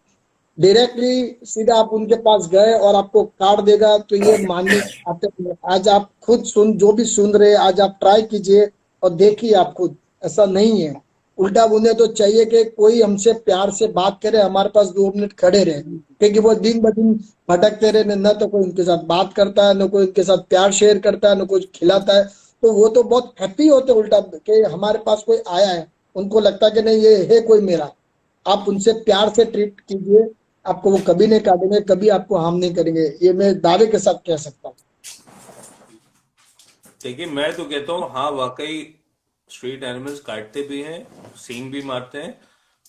डायरेक्टली सीधा आप उनके पास गए और आपको काट देगा, तो ये मानने आते हैं। आज आप खुद सुन, जो भी सुन रहे, आज आप ट्राई कीजिए और देखिए आप खुद, ऐसा नहीं है। उल्टा उन्हें तो चाहिए कि कोई हमसे प्यार से बात करे, हमारे पास 2 मिनट खड़े रहे, क्योंकि वो दिन ब दिन भटकते रहे, न तो कोई उनके साथ बात करता है, न कोई उनके साथ प्यार शेयर करता है, न कुछ खिलाता है। तो वो तो बहुत हैप्पी होते हैं उल्टा कि हमारे पास कोई आया है, उनको लगता है कि नहीं ये है कोई मेरा। आप उनसे प्यार से ट्रीट कीजिए, आपको वो कभी नहीं काटेंगे, कभी आपको हार्म नहीं करेंगे, ये मैं दावे के साथ कह सकता हूँ। देखिए, मैं तो कहता हूँ, हाँ वाकई स्ट्रीट एनिमल्स काटते भी हैं, सींग भी मारते हैं,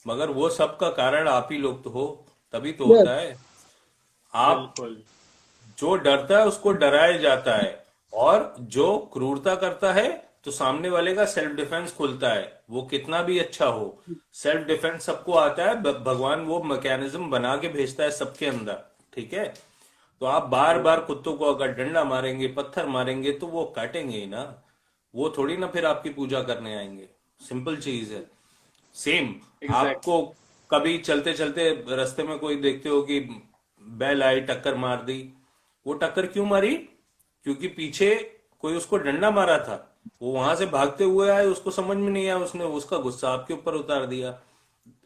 मगर वो सब का कारण आप ही लोग तो हो, तभी तो यस, होता है। आप, बिल्कुल। जो डरता है उसको डराया जाता है, और जो क्रूरता करता है तो सामने वाले का सेल्फ डिफेंस खुलता है, वो कितना भी अच्छा हो, सेल्फ डिफेंस सबको आता है, भगवान वो मैकेनिज्म बना के भेजता है सबके अंदर, ठीक है। तो आप बार बार कुत्तों को अगर डंडा मारेंगे, पत्थर मारेंगे, तो वो काटेंगे ही ना, वो थोड़ी ना फिर आपकी पूजा करने आएंगे। सिंपल चीज है। Same, exactly. आपको कभी चलते चलते रास्ते में कोई देखते हो कि बैल आई टक्कर मार दी, वो टक्कर क्यों मारी? क्योंकि पीछे कोई उसको डंडा मारा था, वो वहां से भागते हुए आए, उसको समझ में नहीं आया, उसने उसका गुस्सा आपके ऊपर उतार दिया।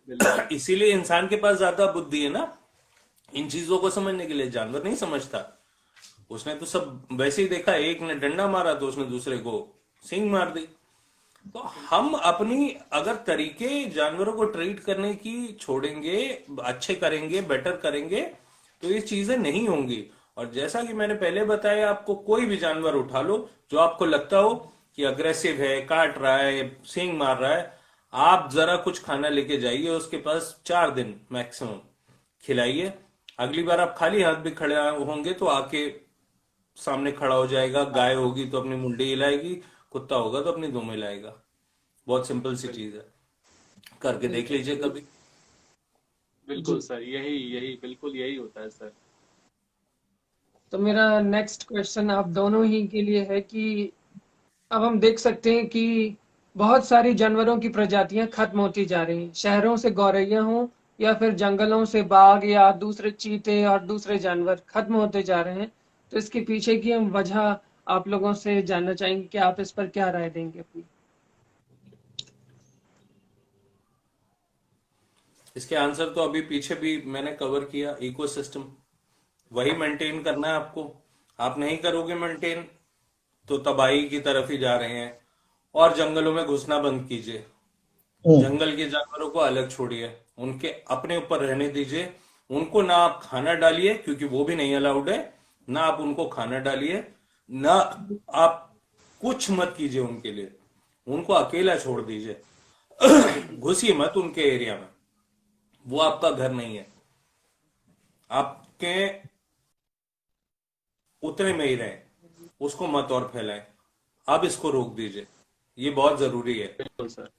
बिल्कुल। इसीलिए इंसान के पास ज्यादा बुद्धि है ना, इन चीजों को समझने के लिए। जानवर नहीं समझता, उसने तो सब वैसे ही देखा, एक ने डंडा मारा तो उसने दूसरे को सींग मार दी। तो हम अपनी अगर तरीके जानवरों को ट्रीट करने की छोड़ेंगे, अच्छे करेंगे, बेटर करेंगे, तो ये चीजें नहीं होंगी। और जैसा कि मैंने पहले बताया, आपको कोई भी जानवर उठा लो जो आपको लगता हो कि अग्रेसिव है, काट रहा है, सींग मार रहा है, आप जरा कुछ खाना लेके जाइए उसके पास, 4 दिन मैक्सिमम खिलाइए। अगली बार आप खाली हाथ भी खड़े होंगे तो आके सामने खड़ा हो जाएगा, गाय होगी तो अपनी मुंडी हिलाएगी, कुत्ता होगा तो अपनी दुम हिलाएगा। बहुत सिंपल सी चीज है, करके देख लीजिए कभी। बिल्कुल जी। सर, यही यही बिल्कुल यही होता है सर। तो मेरा नेक्स्ट क्वेश्चन आप दोनों ही के लिए है कि अब हम देख सकते हैं कि बहुत सारी जानवरों की प्रजातियां खत्म होती जा रही हैं, शहरों से गौरैया हों या फिर जंगलों से बाघ या दूसरे चीते और दूसरे जानवर खत्म होते जा रहे हैं। तो इसके पीछे की हम वजह आप लोगों से जानना चाहेंगे कि आप इस पर क्या राय देंगे अपनी। इसके आंसर तो अभी पीछे भी मैंने कवर किया, इकोसिस्टम। वही मेंटेन करना है आपको। आप नहीं करोगे मेंटेन तो तबाही की तरफ ही जा रहे हैं। और जंगलों में घुसना बंद कीजिए। हम्म। जंगल के जानवरों को अलग छोड़िए, उनके अपने ऊपर रहने दीजिए। उनको ना आप खाना डालिए, क्योंकि वो भी नहीं अलाउड है। ना आप उनको खाना डालिए, ना आप कुछ मत कीजिए उनके लिए। उनको अकेला छोड़ दीजिए। घुसिए मत उनके एरिया में। वो आपका घर नहीं है। आपके उतने में ही रहे, उसको मत और फैलाएं। अब इसको रोक दीजिए, ये बहुत जरूरी है। बिल्कुल सर।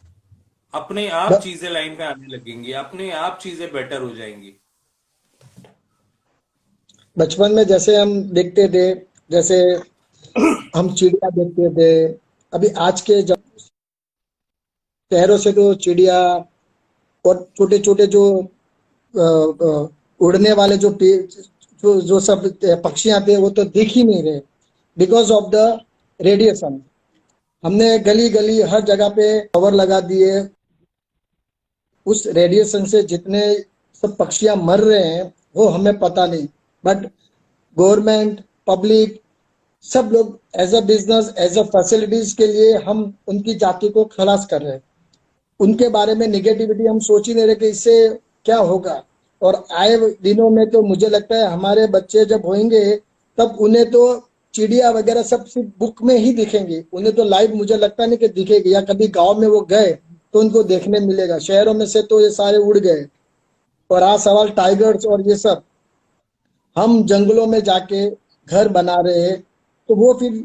अपने आप ब- चीजें लाइन पे आने लगेंगी, अपने आप चीजें बेटर हो जाएंगी। बचपन में जैसे हम देखते थे, जैसे हम चिड़िया देखते थे, अभी आज के शहरों से तो चिड़िया और छोटे छोटे जो उड़ने वाले जो सब पक्षियां थे वो तो दिख ही नहीं रहे, बिकॉज ऑफ द रेडिएशन। हमने गली गली हर जगह पे कवर लगा दिए। उस रेडिएशन से जितने सब पक्षियां मर रहे हैं वो हमें पता नहीं, बट गवर्नमेंट, पब्लिक, सब लोग as a business, as a facilities के लिए हम उनकी जाति को खलास कर रहे हैं। उनके बारे में निगेटिविटी हम सोच ही नहीं रहे कि इससे क्या होगा। और आए दिनों में तो मुझे लगता है हमारे बच्चे जब होंगे तब उन्हें तो चिड़िया वगैरह सब सिर्फ बुक में ही दिखेंगी, उन्हें तो लाइव मुझे लगता नहीं कि दिखेगी, या कभी गांव में वो गए तो उनको देखने मिलेगा। शहरों में से तो ये सारे उड़ गए। और आज सवाल टाइगर्स और ये सब, हम जंगलों में जाके घर बना रहे हैं, तो वो फिर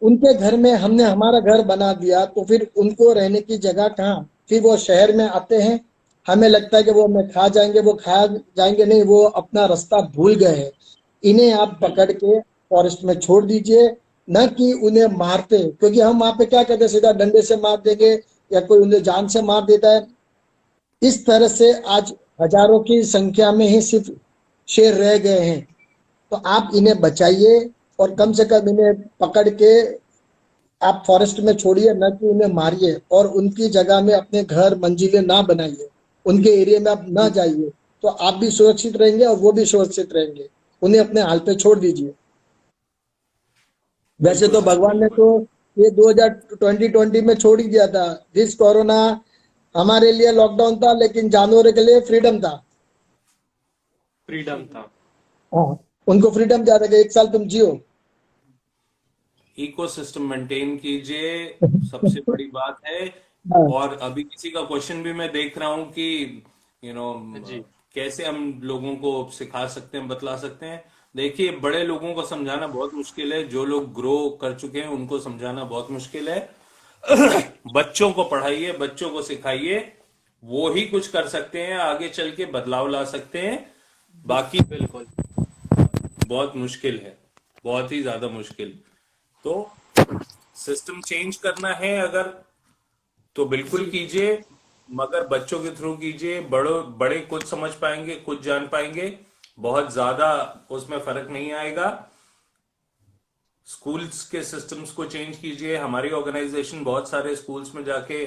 उनके घर में हमने हमारा घर बना दिया तो फिर उनको रहने की जगह कहाँ। फिर वो शहर में आते हैं, हमें लगता है कि वो हमें खा जाएंगे, वो खा जाएंगे नहीं, वो अपना रास्ता भूल गए हैं। इन्हें आप पकड़ के फॉरेस्ट में छोड़ दीजिए, न कि उन्हें मारते, क्योंकि हम वहां पे क्या कहते हैं, सीधा डंडे से मार देंगे या कोई उन्हें जान से मार देता है। इस तरह से आज हजारों की संख्या में ही सिर्फ शेर रह गए हैं। तो आप इन्हें बचाइए और कम से कम इन्हें पकड़ के आप फॉरेस्ट में छोड़िए, न कि उन्हें मारिए। और उनकी जगह में अपने घर मंजिलें ना बनाइए, उनके एरिया में आप ना जाइए, तो आप भी सुरक्षित रहेंगे और वो भी सुरक्षित रहेंगे। उन्हें अपने हाल पे छोड़ दीजिए। वैसे बिल्कुल तो सर, भगवान ने बिल्कुल। तो ये 2020 में छोड़ ही दिया था। दिस कोरोना हमारे लिए लॉकडाउन था, लेकिन जानवरों के लिए फ्रीडम था। फ्रीडम था। हाँ, उनको फ्रीडम दिया था कि एक साल तुम जियो। इकोसिस्टम मेंटेन कीजिए, सबसे बड़ी बात है। हाँ। और अभी किसी का क्वेश्चन भी मैं देख रहा हूं कि यू नो जी। कैसे हम लोगों को सिखा सकते हैं, बतला सकते हैं। देखिए, बड़े लोगों को समझाना बहुत मुश्किल है, जो लोग ग्रो कर चुके हैं उनको समझाना बहुत मुश्किल है। बच्चों को पढ़ाइए, बच्चों को सिखाइए, वो ही कुछ कर सकते हैं, आगे चल के बदलाव ला सकते हैं। बाकी बिल्कुल। बहुत मुश्किल है, बहुत ही ज्यादा मुश्किल। तो सिस्टम चेंज करना है अगर, तो बिल्कुल कीजिए, मगर बच्चों के थ्रू कीजिए। बड़ों बड़े कुछ समझ पाएंगे, कुछ जान पाएंगे, बहुत ज्यादा उसमें फर्क नहीं आएगा। स्कूल्स के सिस्टम्स को चेंज कीजिए। हमारी ऑर्गेनाइजेशन बहुत सारे स्कूल्स में जाके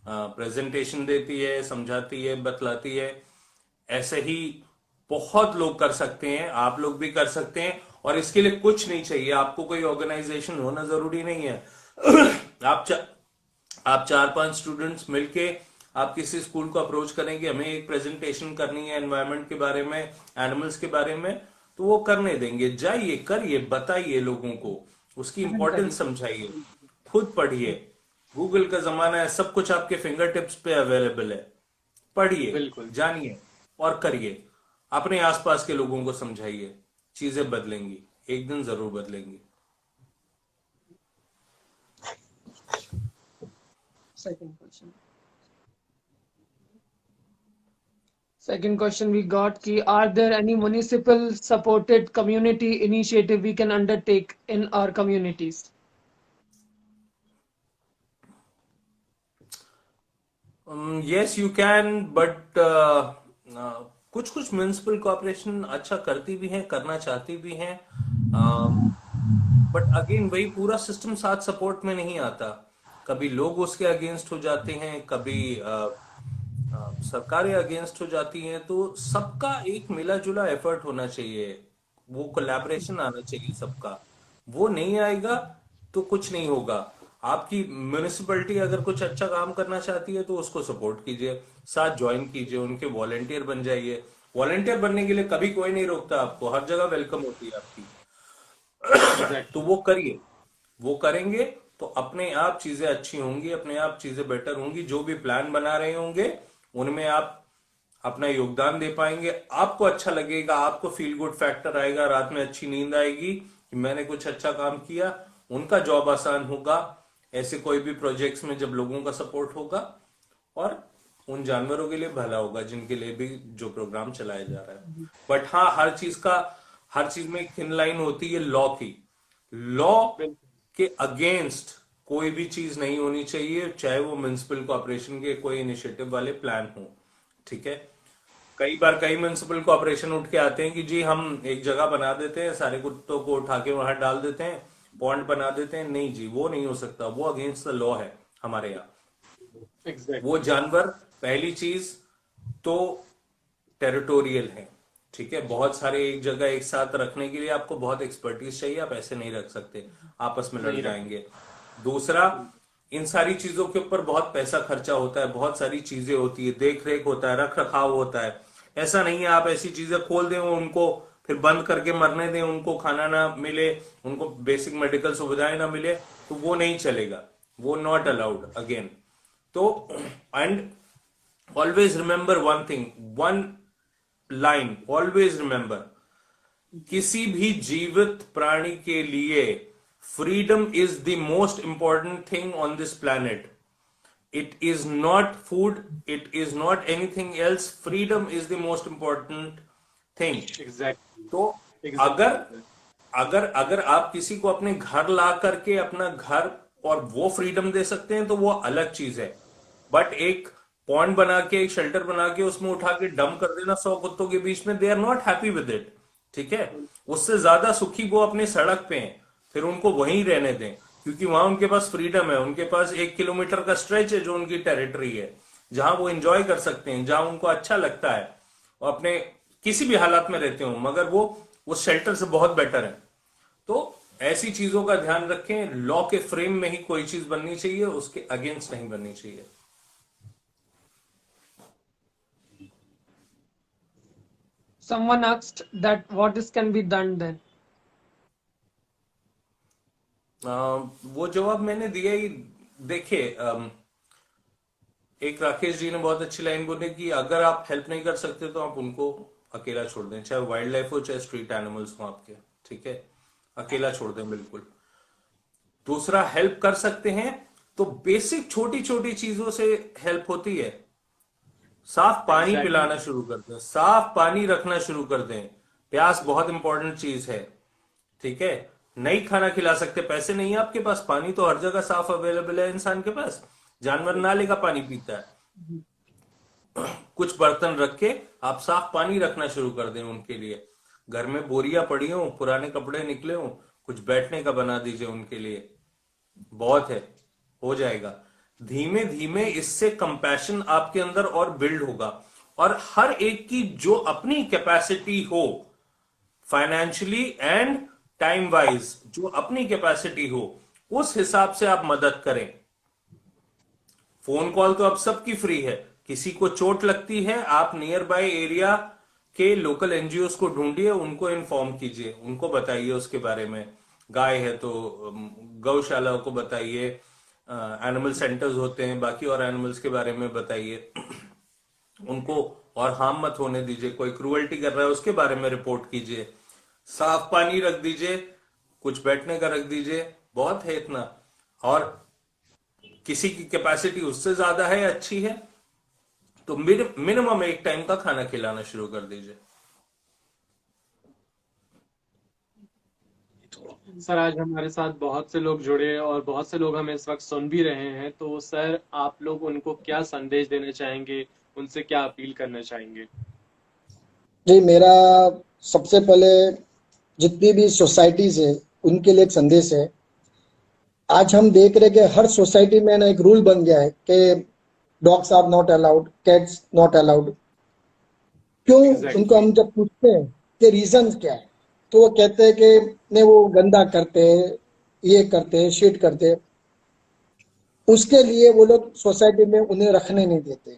प्रेजेंटेशन देती है, समझाती है, बतलाती है। ऐसे ही बहुत लोग कर सकते हैं, आप लोग भी कर सकते हैं। और इसके लिए कुछ नहीं चाहिए, आपको कोई ऑर्गेनाइजेशन होना जरूरी नहीं है। आप आप 4-5 स्टूडेंट्स मिलके आप किसी स्कूल को अप्रोच करेंगे, हमें एक प्रेजेंटेशन करनी है एनवायरनमेंट के बारे में, एनिमल्स के बारे में, तो वो करने देंगे। जाइए, करिए, बताइए लोगों को, उसकी इंपॉर्टेंस समझाइए। खुद पढ़िए, गूगल का जमाना है, सब कुछ आपके फिंगर टिप्स पे अवेलेबल है। पढ़िए, बिल्कुल। जानिए और करिए। अपने आसपास के लोगों को समझाइए, चीजें बदलेंगी, एक दिन जरूर बदलेंगी। Second question. Second question we got ki, are there any municipal supported community initiative we can undertake in our communities? Yes you can, but कुछ कुछ म्युनिसिपल कॉरपोरेशन अच्छा करती भी हैं, करना चाहती भी हैं। बट अगेन वही पूरा सिस्टम साथ सपोर्ट में नहीं आता। कभी लोग उसके अगेंस्ट हो जाते हैं, कभी सरकारें अगेंस्ट हो जाती हैं। तो सबका एक मिला जुला एफर्ट होना चाहिए। वो कोलैबोरेशन आना चाहिए सबका। वो नहीं आएगा तो कुछ नहीं होगा। आपकी म्युनिसिपैलिटी अगर कुछ अच्छा काम करना चाहती है तो उसको सपोर्ट कीजिए, साथ ज्वाइन कीजिए, उनके वॉलेंटियर बन जाइए। वॉलेंटियर बनने के लिए कभी कोई नहीं रोकता आपको, हर जगह वेलकम होती है आपकी। तो एग्जैक्टली। वो करिए, वो करेंगे तो अपने आप चीजें अच्छी होंगी, अपने आप चीजें बेटर होंगी। जो भी प्लान बना रहे होंगे उनमें आप अपना योगदान दे पाएंगे, आपको अच्छा लगेगा, आपको फील गुड फैक्टर आएगा, रात में अच्छी नींद आएगी कि मैंने कुछ अच्छा काम किया। उनका जॉब आसान होगा ऐसे कोई भी प्रोजेक्ट्स में जब लोगों का सपोर्ट होगा, और उन जानवरों के लिए भला होगा जिनके लिए भी जो प्रोग्राम चलाया जा रहा है। बट हाँ, हर चीज में एक थिन लाइन होती है लॉ की। लॉ बिल्कुल। के अगेंस्ट कोई भी चीज नहीं होनी चाहिए, चाहे वो म्युनिसिपल कॉर्पोरेशन के कोई इनिशिएटिव वाले प्लान हो। ठीक है, कई बार कई म्युनिसिपल कॉर्पोरेशन उठ के आते हैं कि जी हम एक जगह बना देते हैं, सारे कुत्तों को उठा के वहां डाल देते हैं, पॉन्ड बना देते हैं। नहीं जी, वो नहीं हो सकता, वो अगेंस्ट द लॉ है हमारे यहाँ। वो एग्जैक्टली। जानवर पहली चीज तो टेरिटोरियल है। ठीक है, बहुत सारे एक जगह एक साथ रखने के लिए आपको बहुत एक्सपर्टीज चाहिए, आप ऐसे नहीं रख सकते, आपस में लड़ नहीं रख। जाएंगे। दूसरा, इन सारी चीजों के ऊपर बहुत पैसा खर्चा होता है, बहुत सारी चीजें होती है, देख रेख होता है, रख रखाव होता है। ऐसा नहीं है आप ऐसी चीजें खोल दें उनको फिर बंद करके मरने दें, उनको खाना ना मिले, उनको बेसिक मेडिकल सुविधाएं ना मिले, तो वो नहीं चलेगा, वो नॉट अलाउड अगेन। तो and always remember one thing, one line always remember, किसी भी जीवित प्राणी के लिए freedom is the most important thing on this planet. It is not food, it is not anything else, freedom is the most important thing. Exactly. तो अगर अगर अगर आप किसी को अपने घर ला करके अपना घर और वो फ्रीडम दे सकते हैं तो वो अलग चीज है। बट एक पॉन्ड बना के, एक शेल्टर बना के उसमें उठा के डंप कर देना 100 कुत्तों के बीच में, they are not happy with it. ठीक है, उससे ज्यादा सुखी वो अपने सड़क पे हैं, फिर उनको वहीं रहने दें, क्योंकि वहां उनके पास फ्रीडम है, उनके पास 1 किलोमीटर का स्ट्रेच है जो उनकी टेरिटरी है, जहां वो एंजॉय कर सकते हैं, जहां उनको अच्छा लगता है, और अपने किसी भी हालात में रहते हो, मगर वो उस शेल्टर से बहुत बेटर है। तो ऐसी चीजों का ध्यान रखें, लॉ के फ्रेम में ही कोई चीज बननी चाहिए, उसके अगेंस्ट नहीं बननी चाहिए। Someone asked that what is can be done then. वो जवाब मैंने दिया ही। देखिए, एक राकेश जी ने बहुत अच्छी लाइन बोली कि अगर आप हेल्प नहीं कर सकते तो आप उनको अकेला छोड़ दें, चाहे वाइल्ड लाइफ हो चाहे स्ट्रीट एनिमल्स हो आपके। ठीक है, अकेला छोड़ दें बिल्कुल। दूसरा, हेल्प कर सकते हैं तो बेसिक छोटी छोटी चीजों से हेल्प होती है। साफ पानी एग्जैक्टली। पिलाना शुरू कर दें, साफ पानी रखना शुरू कर दें, प्यास बहुत इंपॉर्टेंट चीज है। ठीक है, नहीं खाना खिला सकते, पैसे नहीं है आपके पास, पानी तो हर जगह साफ अवेलेबल है इंसान के पास, जानवर नाले का पानी पीता है। कुछ बर्तन रख के आप साफ पानी रखना शुरू कर दें उनके लिए। घर में बोरियां पड़ी हो, पुराने कपड़े निकले हो, कुछ बैठने का बना दीजिए उनके लिए, बहुत है, हो जाएगा। धीमे धीमे इससे कंपैशन आपके अंदर और बिल्ड होगा, और हर एक की जो अपनी कैपेसिटी हो, फाइनेंशियली एंड टाइम वाइज जो अपनी कैपेसिटी हो, उस हिसाब से आप मदद करें। फोन कॉल तो अब सबकी फ्री है, किसी को चोट लगती है आप नियर बाय एरिया के लोकल एनजीओ को ढूंढिए, उनको इन्फॉर्म कीजिए, उनको बताइए उसके बारे में। गाय है तो गौशाला को बताइए, एनिमल सेंटर्स होते हैं, बाकी और एनिमल्स के बारे में बताइए उनको, और हार्म मत होने दीजिए। कोई क्रूअल्टी कर रहा है उसके बारे में रिपोर्ट कीजिए, साफ पानी रख दीजिए, कुछ बैठने का रख दीजिए, बहुत है इतना। और किसी की कैपेसिटी उससे ज्यादा है, अच्छी है, तो मिनिमम एक टाइम का खाना खिलाना शुरू कर दीजिए। सर, आज हमारे साथ बहुत से लोग जुड़े और बहुत से लोग हमें इस वक्त सुन भी रहे हैं, तो सर आप लोग उनको क्या संदेश देना चाहेंगे, उनसे क्या अपील करना चाहेंगे? जी, मेरा सबसे पहले जितनी भी सोसाइटीज है उनके लिए एक संदेश है। आज हम देख रहे कि हर सोसाइटी में ना एक रूल बन गया है कि dogs are not allowed, cats not allowed. क्यों? Exactly. उनको हम जब पूछते हैं कि रीजन क्या है, तो वो कहते हैं कि नहीं वो गंदा करते हैं, ये करते हैं, शीट करते हैं। उसके लिए वो लोग सोसाइटी में उन्हें रखने नहीं देते।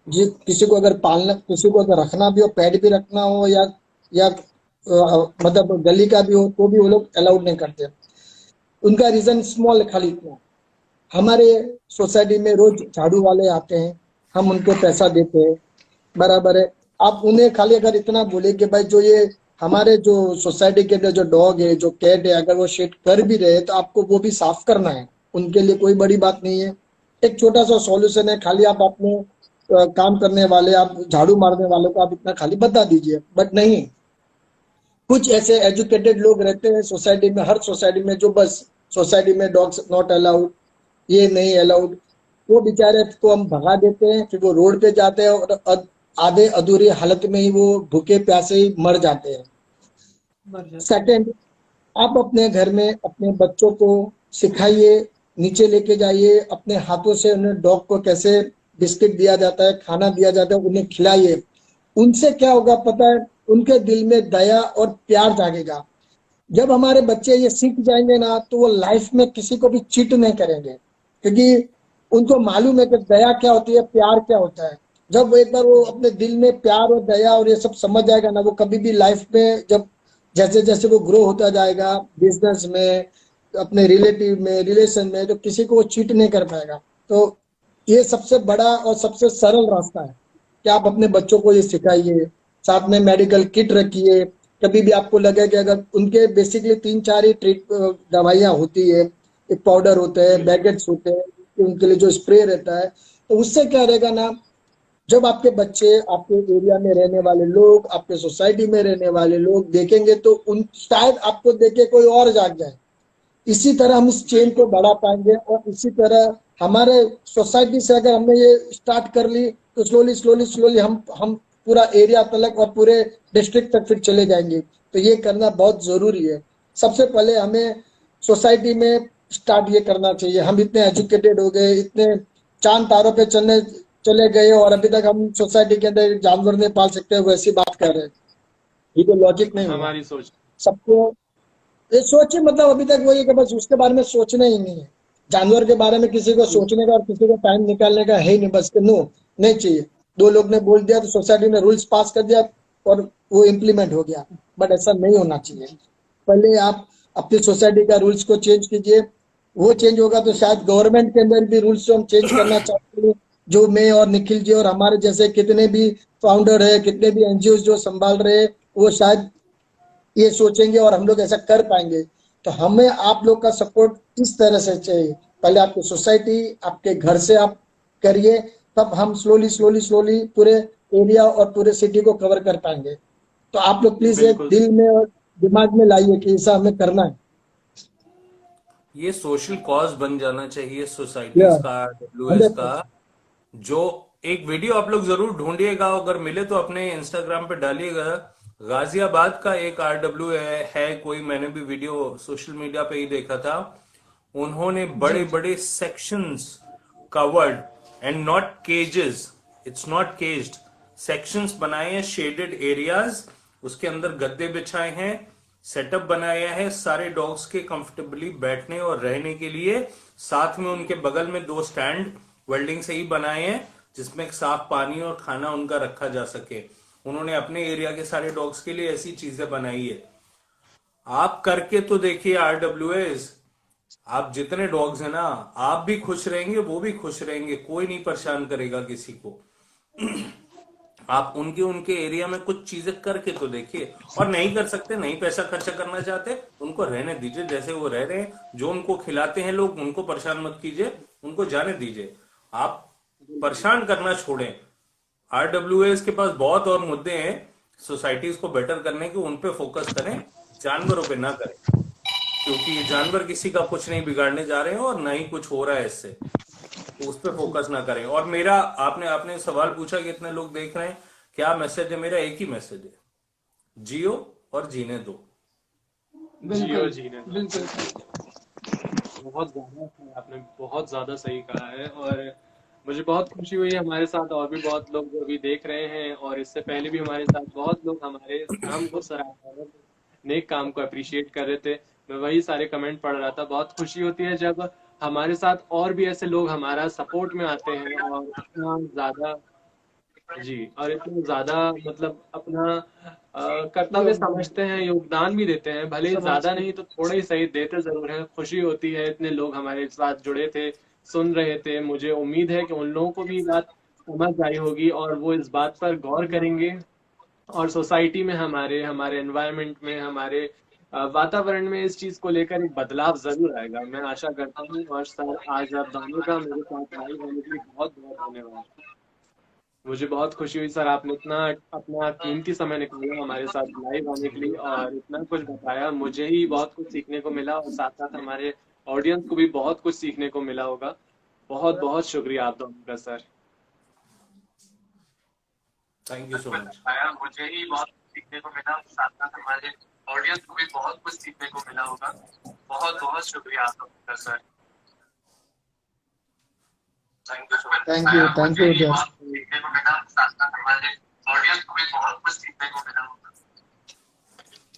जी, किसी को अगर पालना, किसी को अगर रखना भी हो, पेट भी रखना हो या मतलब गली का भी हो, तो भी वो लोग अलाउड नहीं करते। उनका रीजन स्मॉल खाली इतना, हमारे सोसाइटी में रोज झाड़ू वाले आते हैं, हम उनको पैसा देते हैं, बराबर है। आप उन्हें खाली अगर इतना बोले कि भाई जो ये हमारे जो सोसाइटी के अंदर जो डॉग है, जो कैट है, अगर वो शेड कर भी रहे हैं तो आपको वो भी साफ करना है, उनके लिए कोई बड़ी बात नहीं है। एक छोटा सा सॉल्यूशन है, खाली आप अपने काम करने वाले, आप झाड़ू मारने वालों को आप इतना खाली बता दीजिए। बट नहीं, कुछ ऐसे एजुकेटेड लोग रहते हैं सोसाइटी में, हर सोसाइटी में, जो बस सोसाइटी में डॉग्स नॉट अलाउड, ये नहीं अलाउड, वो बेचारे को हम भगा देते हैं, फिर वो रोड पे जाते हैं और आधे अधूरी हालत में ही वो भूखे प्यासे ही मर जाते हैं। मर जाते हैं। सेकंड, आप अपने घर में अपने बच्चों को सिखाइए, नीचे लेके जाइए, अपने हाथों से उन्हें डॉग को कैसे बिस्किट दिया जाता है, खाना दिया जाता है, उन्हें खिलाइए। उनसे क्या होगा पता है, उनके दिल में दया और प्यार जागेगा। जब हमारे बच्चे ये सीख जाएंगे ना, तो वो लाइफ में किसी को भी चीट नहीं करेंगे, क्योंकि उनको मालूम है कि दया क्या होती है, प्यार क्या होता है। जब वो एक बार वो अपने दिल में प्यार और दया और ये सब समझ जाएगा ना, वो कभी भी लाइफ में, जब जैसे जैसे वो ग्रो होता जाएगा, बिजनेस में, अपने रिलेटिव में, रिलेशन में, तो किसी को वो चीट नहीं कर पाएगा। तो ये सबसे बड़ा और सबसे सरल रास्ता है कि आप अपने बच्चों को ये सिखाइए। साथ में मेडिकल किट रखिए, कभी भी आपको लगे कि अगर उनके बेसिकली 3-4 ही दवाइयाँ होती है, एक पाउडर होते हैं, बैगेट्स होते हैं, उनके लिए जो स्प्रे रहता है, तो उससे क्या रहेगा ना, जब आपके बच्चे आपके एरिया में रहने वाले लोग, आपके सोसाइटी में रहने वाले लोग देखेंगे, तो उन शायद आपको देखे कोई और जाग जाए। इसी तरह हम इस चेन को बढ़ा पाएंगे, और इसी तरह हमारे सोसाइटी से अगर हमने ये स्टार्ट कर ली, तो स्लोली स्लोली स्लोली हम पूरा एरिया तक और पूरे डिस्ट्रिक्ट तक फिर चले जाएंगे। तो ये करना बहुत जरूरी है। सबसे पहले हमें सोसाइटी में स्टार्ट ये करना चाहिए। हम इतने एजुकेटेड हो गए, इतने चांद तारों पे चले गए, और अभी तक हम सोसाइटी के अंदर जानवर नहीं पाल सकते, वैसी बात कर रहे हैं। ये तो लॉजिक नहीं हुआ। हमारी सोच। सबको ये सोचे, मतलब अभी तक वही है कि बस उसके बारे में सोचना ही नहीं है। जानवर के बारे में किसी को सोचने का और किसी को टाइम निकालने का है ही नहीं, बस नो, नहीं चाहिए। 2 लोग ने बोल दिया तो सोसाइटी ने रूल्स पास कर दिया और वो इम्प्लीमेंट हो गया। बट ऐसा नहीं होना चाहिए। पहले आप अपनी सोसाइटी का रूल्स को चेंज कीजिए, वो चेंज होगा तो शायद गवर्नमेंट के अंदर भी रूल्स हम चेंज करना चाहते हैं। जो मैं और निखिल जी और हमारे जैसे कितने भी फाउंडर है, कितने भी एनजीओ जो संभाल रहे हैं, वो शायद ये सोचेंगे और हम लोग ऐसा कर पाएंगे। तो हमें आप लोग का सपोर्ट इस तरह से चाहिए। पहले आपकी सोसाइटी, आपके घर से आप करिए, तब हम स्लोली स्लोली स्लोली पूरे एरिया और पूरे सिटी को कवर कर पाएंगे। तो आप लोग प्लीज एक बिल्कुल। दिल में और दिमाग में लाइए कि ऐसा हमें करना है। ये सोशल कॉज बन जाना चाहिए सोसाइटीज का, डब्ल्यूएस का। जो एक वीडियो आप लोग जरूर ढूंढिएगा, अगर मिले तो अपने इंस्टाग्राम पे डालिएगा। गाजियाबाद का एक आरडब्ल्यू है कोई, मैंने भी वीडियो सोशल मीडिया पे ही देखा था। उन्होंने बड़े बड़े sections covered and not cages, it's not caged, sections बनाए हैं, शेडेड एरियाज, उसके अंदर गद्दे बिछाए हैं, सेटअप बनाया है सारे डॉग्स के कंफर्टेबली बैठने और रहने के लिए। साथ में उनके बगल में 2 स्टैंड वेल्डिंग से ही बनाए हैं, जिसमें साफ पानी और खाना उनका रखा जा सके। उन्होंने अपने एरिया के सारे डॉग्स के लिए ऐसी चीजें बनाई है। आप करके तो देखिए आरडब्ल्यूएस, आप जितने डॉग्स हैं ना, आप भी खुश रहेंगे, वो भी खुश रहेंगे, कोई नहीं परेशान करेगा किसी को। आप उनके एरिया में कुछ चीजें करके तो देखिए। और नहीं कर सकते, नहीं पैसा खर्चा करना चाहते, उनको रहने दीजिए जैसे वो रह रहे हैं। जो उनको खिलाते हैं लोग, उनको परेशान मत कीजिए, उनको जाने दीजिए। आप परेशान करना छोड़ें। आरडब्ल्यूएस के पास बहुत और मुद्दे हैं सोसाइटीज को बेटर करने के, उन पे फोकस करें, जानवरों पे ना करें, क्योंकि ये जानवर किसी का कुछ नहीं बिगाड़ने जा रहे हैं और ना ही कुछ हो रहा है इससे। तो उस पर फोकस ना करें। और मेरा, आपने सवाल पूछा कि इतने लोग देख रहे हैं, क्या मैसेज है मेरा? एक ही मैसेज है, जियो और जीने दो। जियो बिल्कुल जीने दो। बिल्कुल। आपने बहुत ज्यादा सही कहा है। और मुझे बहुत खुशी हुई, हमारे साथ और भी बहुत लोग जो अभी देख रहे हैं, और इससे पहले भी हमारे साथ बहुत लोग हमारे काम को सराहा है। नेक काम को अप्रिशिएट कर रहे थे। मैं वही सारे कमेंट पढ़ रहा था। बहुत खुशी होती है जब हमारे साथ और भी ऐसे लोग हमारा सपोर्ट में आते हैं और इतना ज्यादा जी, और इतना ज्यादा मतलब अपना कर्तव्य समझते हैं, योगदान भी देते हैं, भले ही समाज ज्यादा में। नहीं तो थोड़े ही सही देते जरूर हैं। खुशी होती है, इतने लोग हमारे साथ जुड़े थे, सुन रहे थे। मुझे उम्मीद है कि उन लोगों को भी ये बात समझ आई होगी और वो इस बात पर गौर करेंगे और सोसाइटी में हमारे हमारे एनवायरनमेंट में हमारे वातावरण में इस चीज को लेकर एक बदलाव जरूर आएगा, मैं आशा करता हूँ। और सर, आज आप दोनों का मेरे साथ लाइव होने के लिए बहुत बहुत धन्यवाद। मुझे बहुत खुशी हुई सर, आपने इतना अपना कीमती समय निकाला हमारे साथ लाइव आने के लिए और इतना कुछ बताया। मुझे ही बहुत कुछ सीखने को मिला और साथ साथ हमारे ऑडियंस को भी बहुत कुछ सीखने को मिला होगा। बहुत बहुत शुक्रिया आप दोनों का sir. Thank you so much. मुझे ही बहुत सीखने को मिला, साथ साथ हमारे ऑडियंस को भी बहुत कुछ सीखने को मिला होगा। बहुत बहुत शुक्रिया आप लोगों का sir. Thank you thank you जय। सीखने को मिला, साथ साथ हमारे ऑडियंस को भी बहुत कुछ सीखने को मिला होगा।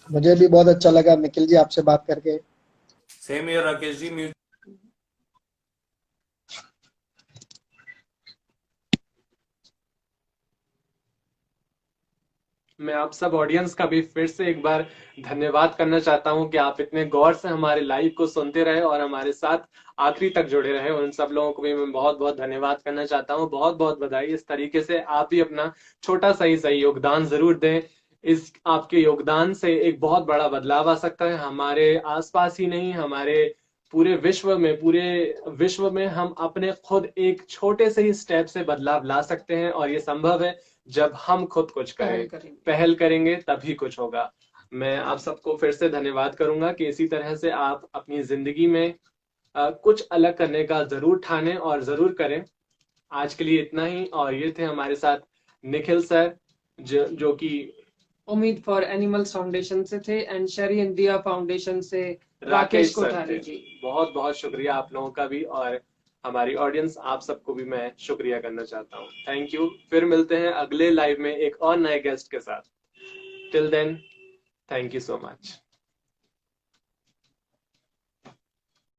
मुझे भी बहुत अच्छा लगा निखिल जी आपसे बात करके। Same year Rakesh ji. मैं आप सब ऑडियंस का भी फिर से एक बार धन्यवाद करना चाहता हूं कि आप इतने गौर से हमारे लाइव को सुनते रहे और हमारे साथ आखिरी तक जुड़े रहे। उन सब लोगों को भी मैं बहुत बहुत धन्यवाद करना चाहता हूं। बहुत बहुत बधाई। इस तरीके से आप भी अपना छोटा सही सही योगदान जरूर दें। इस आपके योगदान से एक बहुत बड़ा बदलाव आ सकता है, हमारे आसपास ही नहीं, हमारे पूरे विश्व में हम अपने खुद एक छोटे से ही स्टेप से बदलाव ला सकते हैं। और ये संभव है जब हम खुद कुछ करें, पहल करेंगे तभी कुछ होगा। मैं आप सबको फिर से धन्यवाद करूंगा कि इसी तरह से आप अपनी जिंदगी में कुछ अलग करने का जरूर ठाने और जरूर करें। आज के लिए इतना ही। और ये थे हमारे साथ निखिल सर जो कि उम्मीद फॉर एनिमल्स फाउंडेशन से थे एंड शेरी इंडिया फाउंडेशन से राकेश कोठारी जी। बहुत बहुत शुक्रिया आप लोगों का भी और हमारी ऑडियंस आप सबको भी मैं शुक्रिया करना चाहता हूँ। Thank you. फिर मिलते हैं अगले लाइव में एक और नए गेस्ट के साथ। Till then, thank you so much.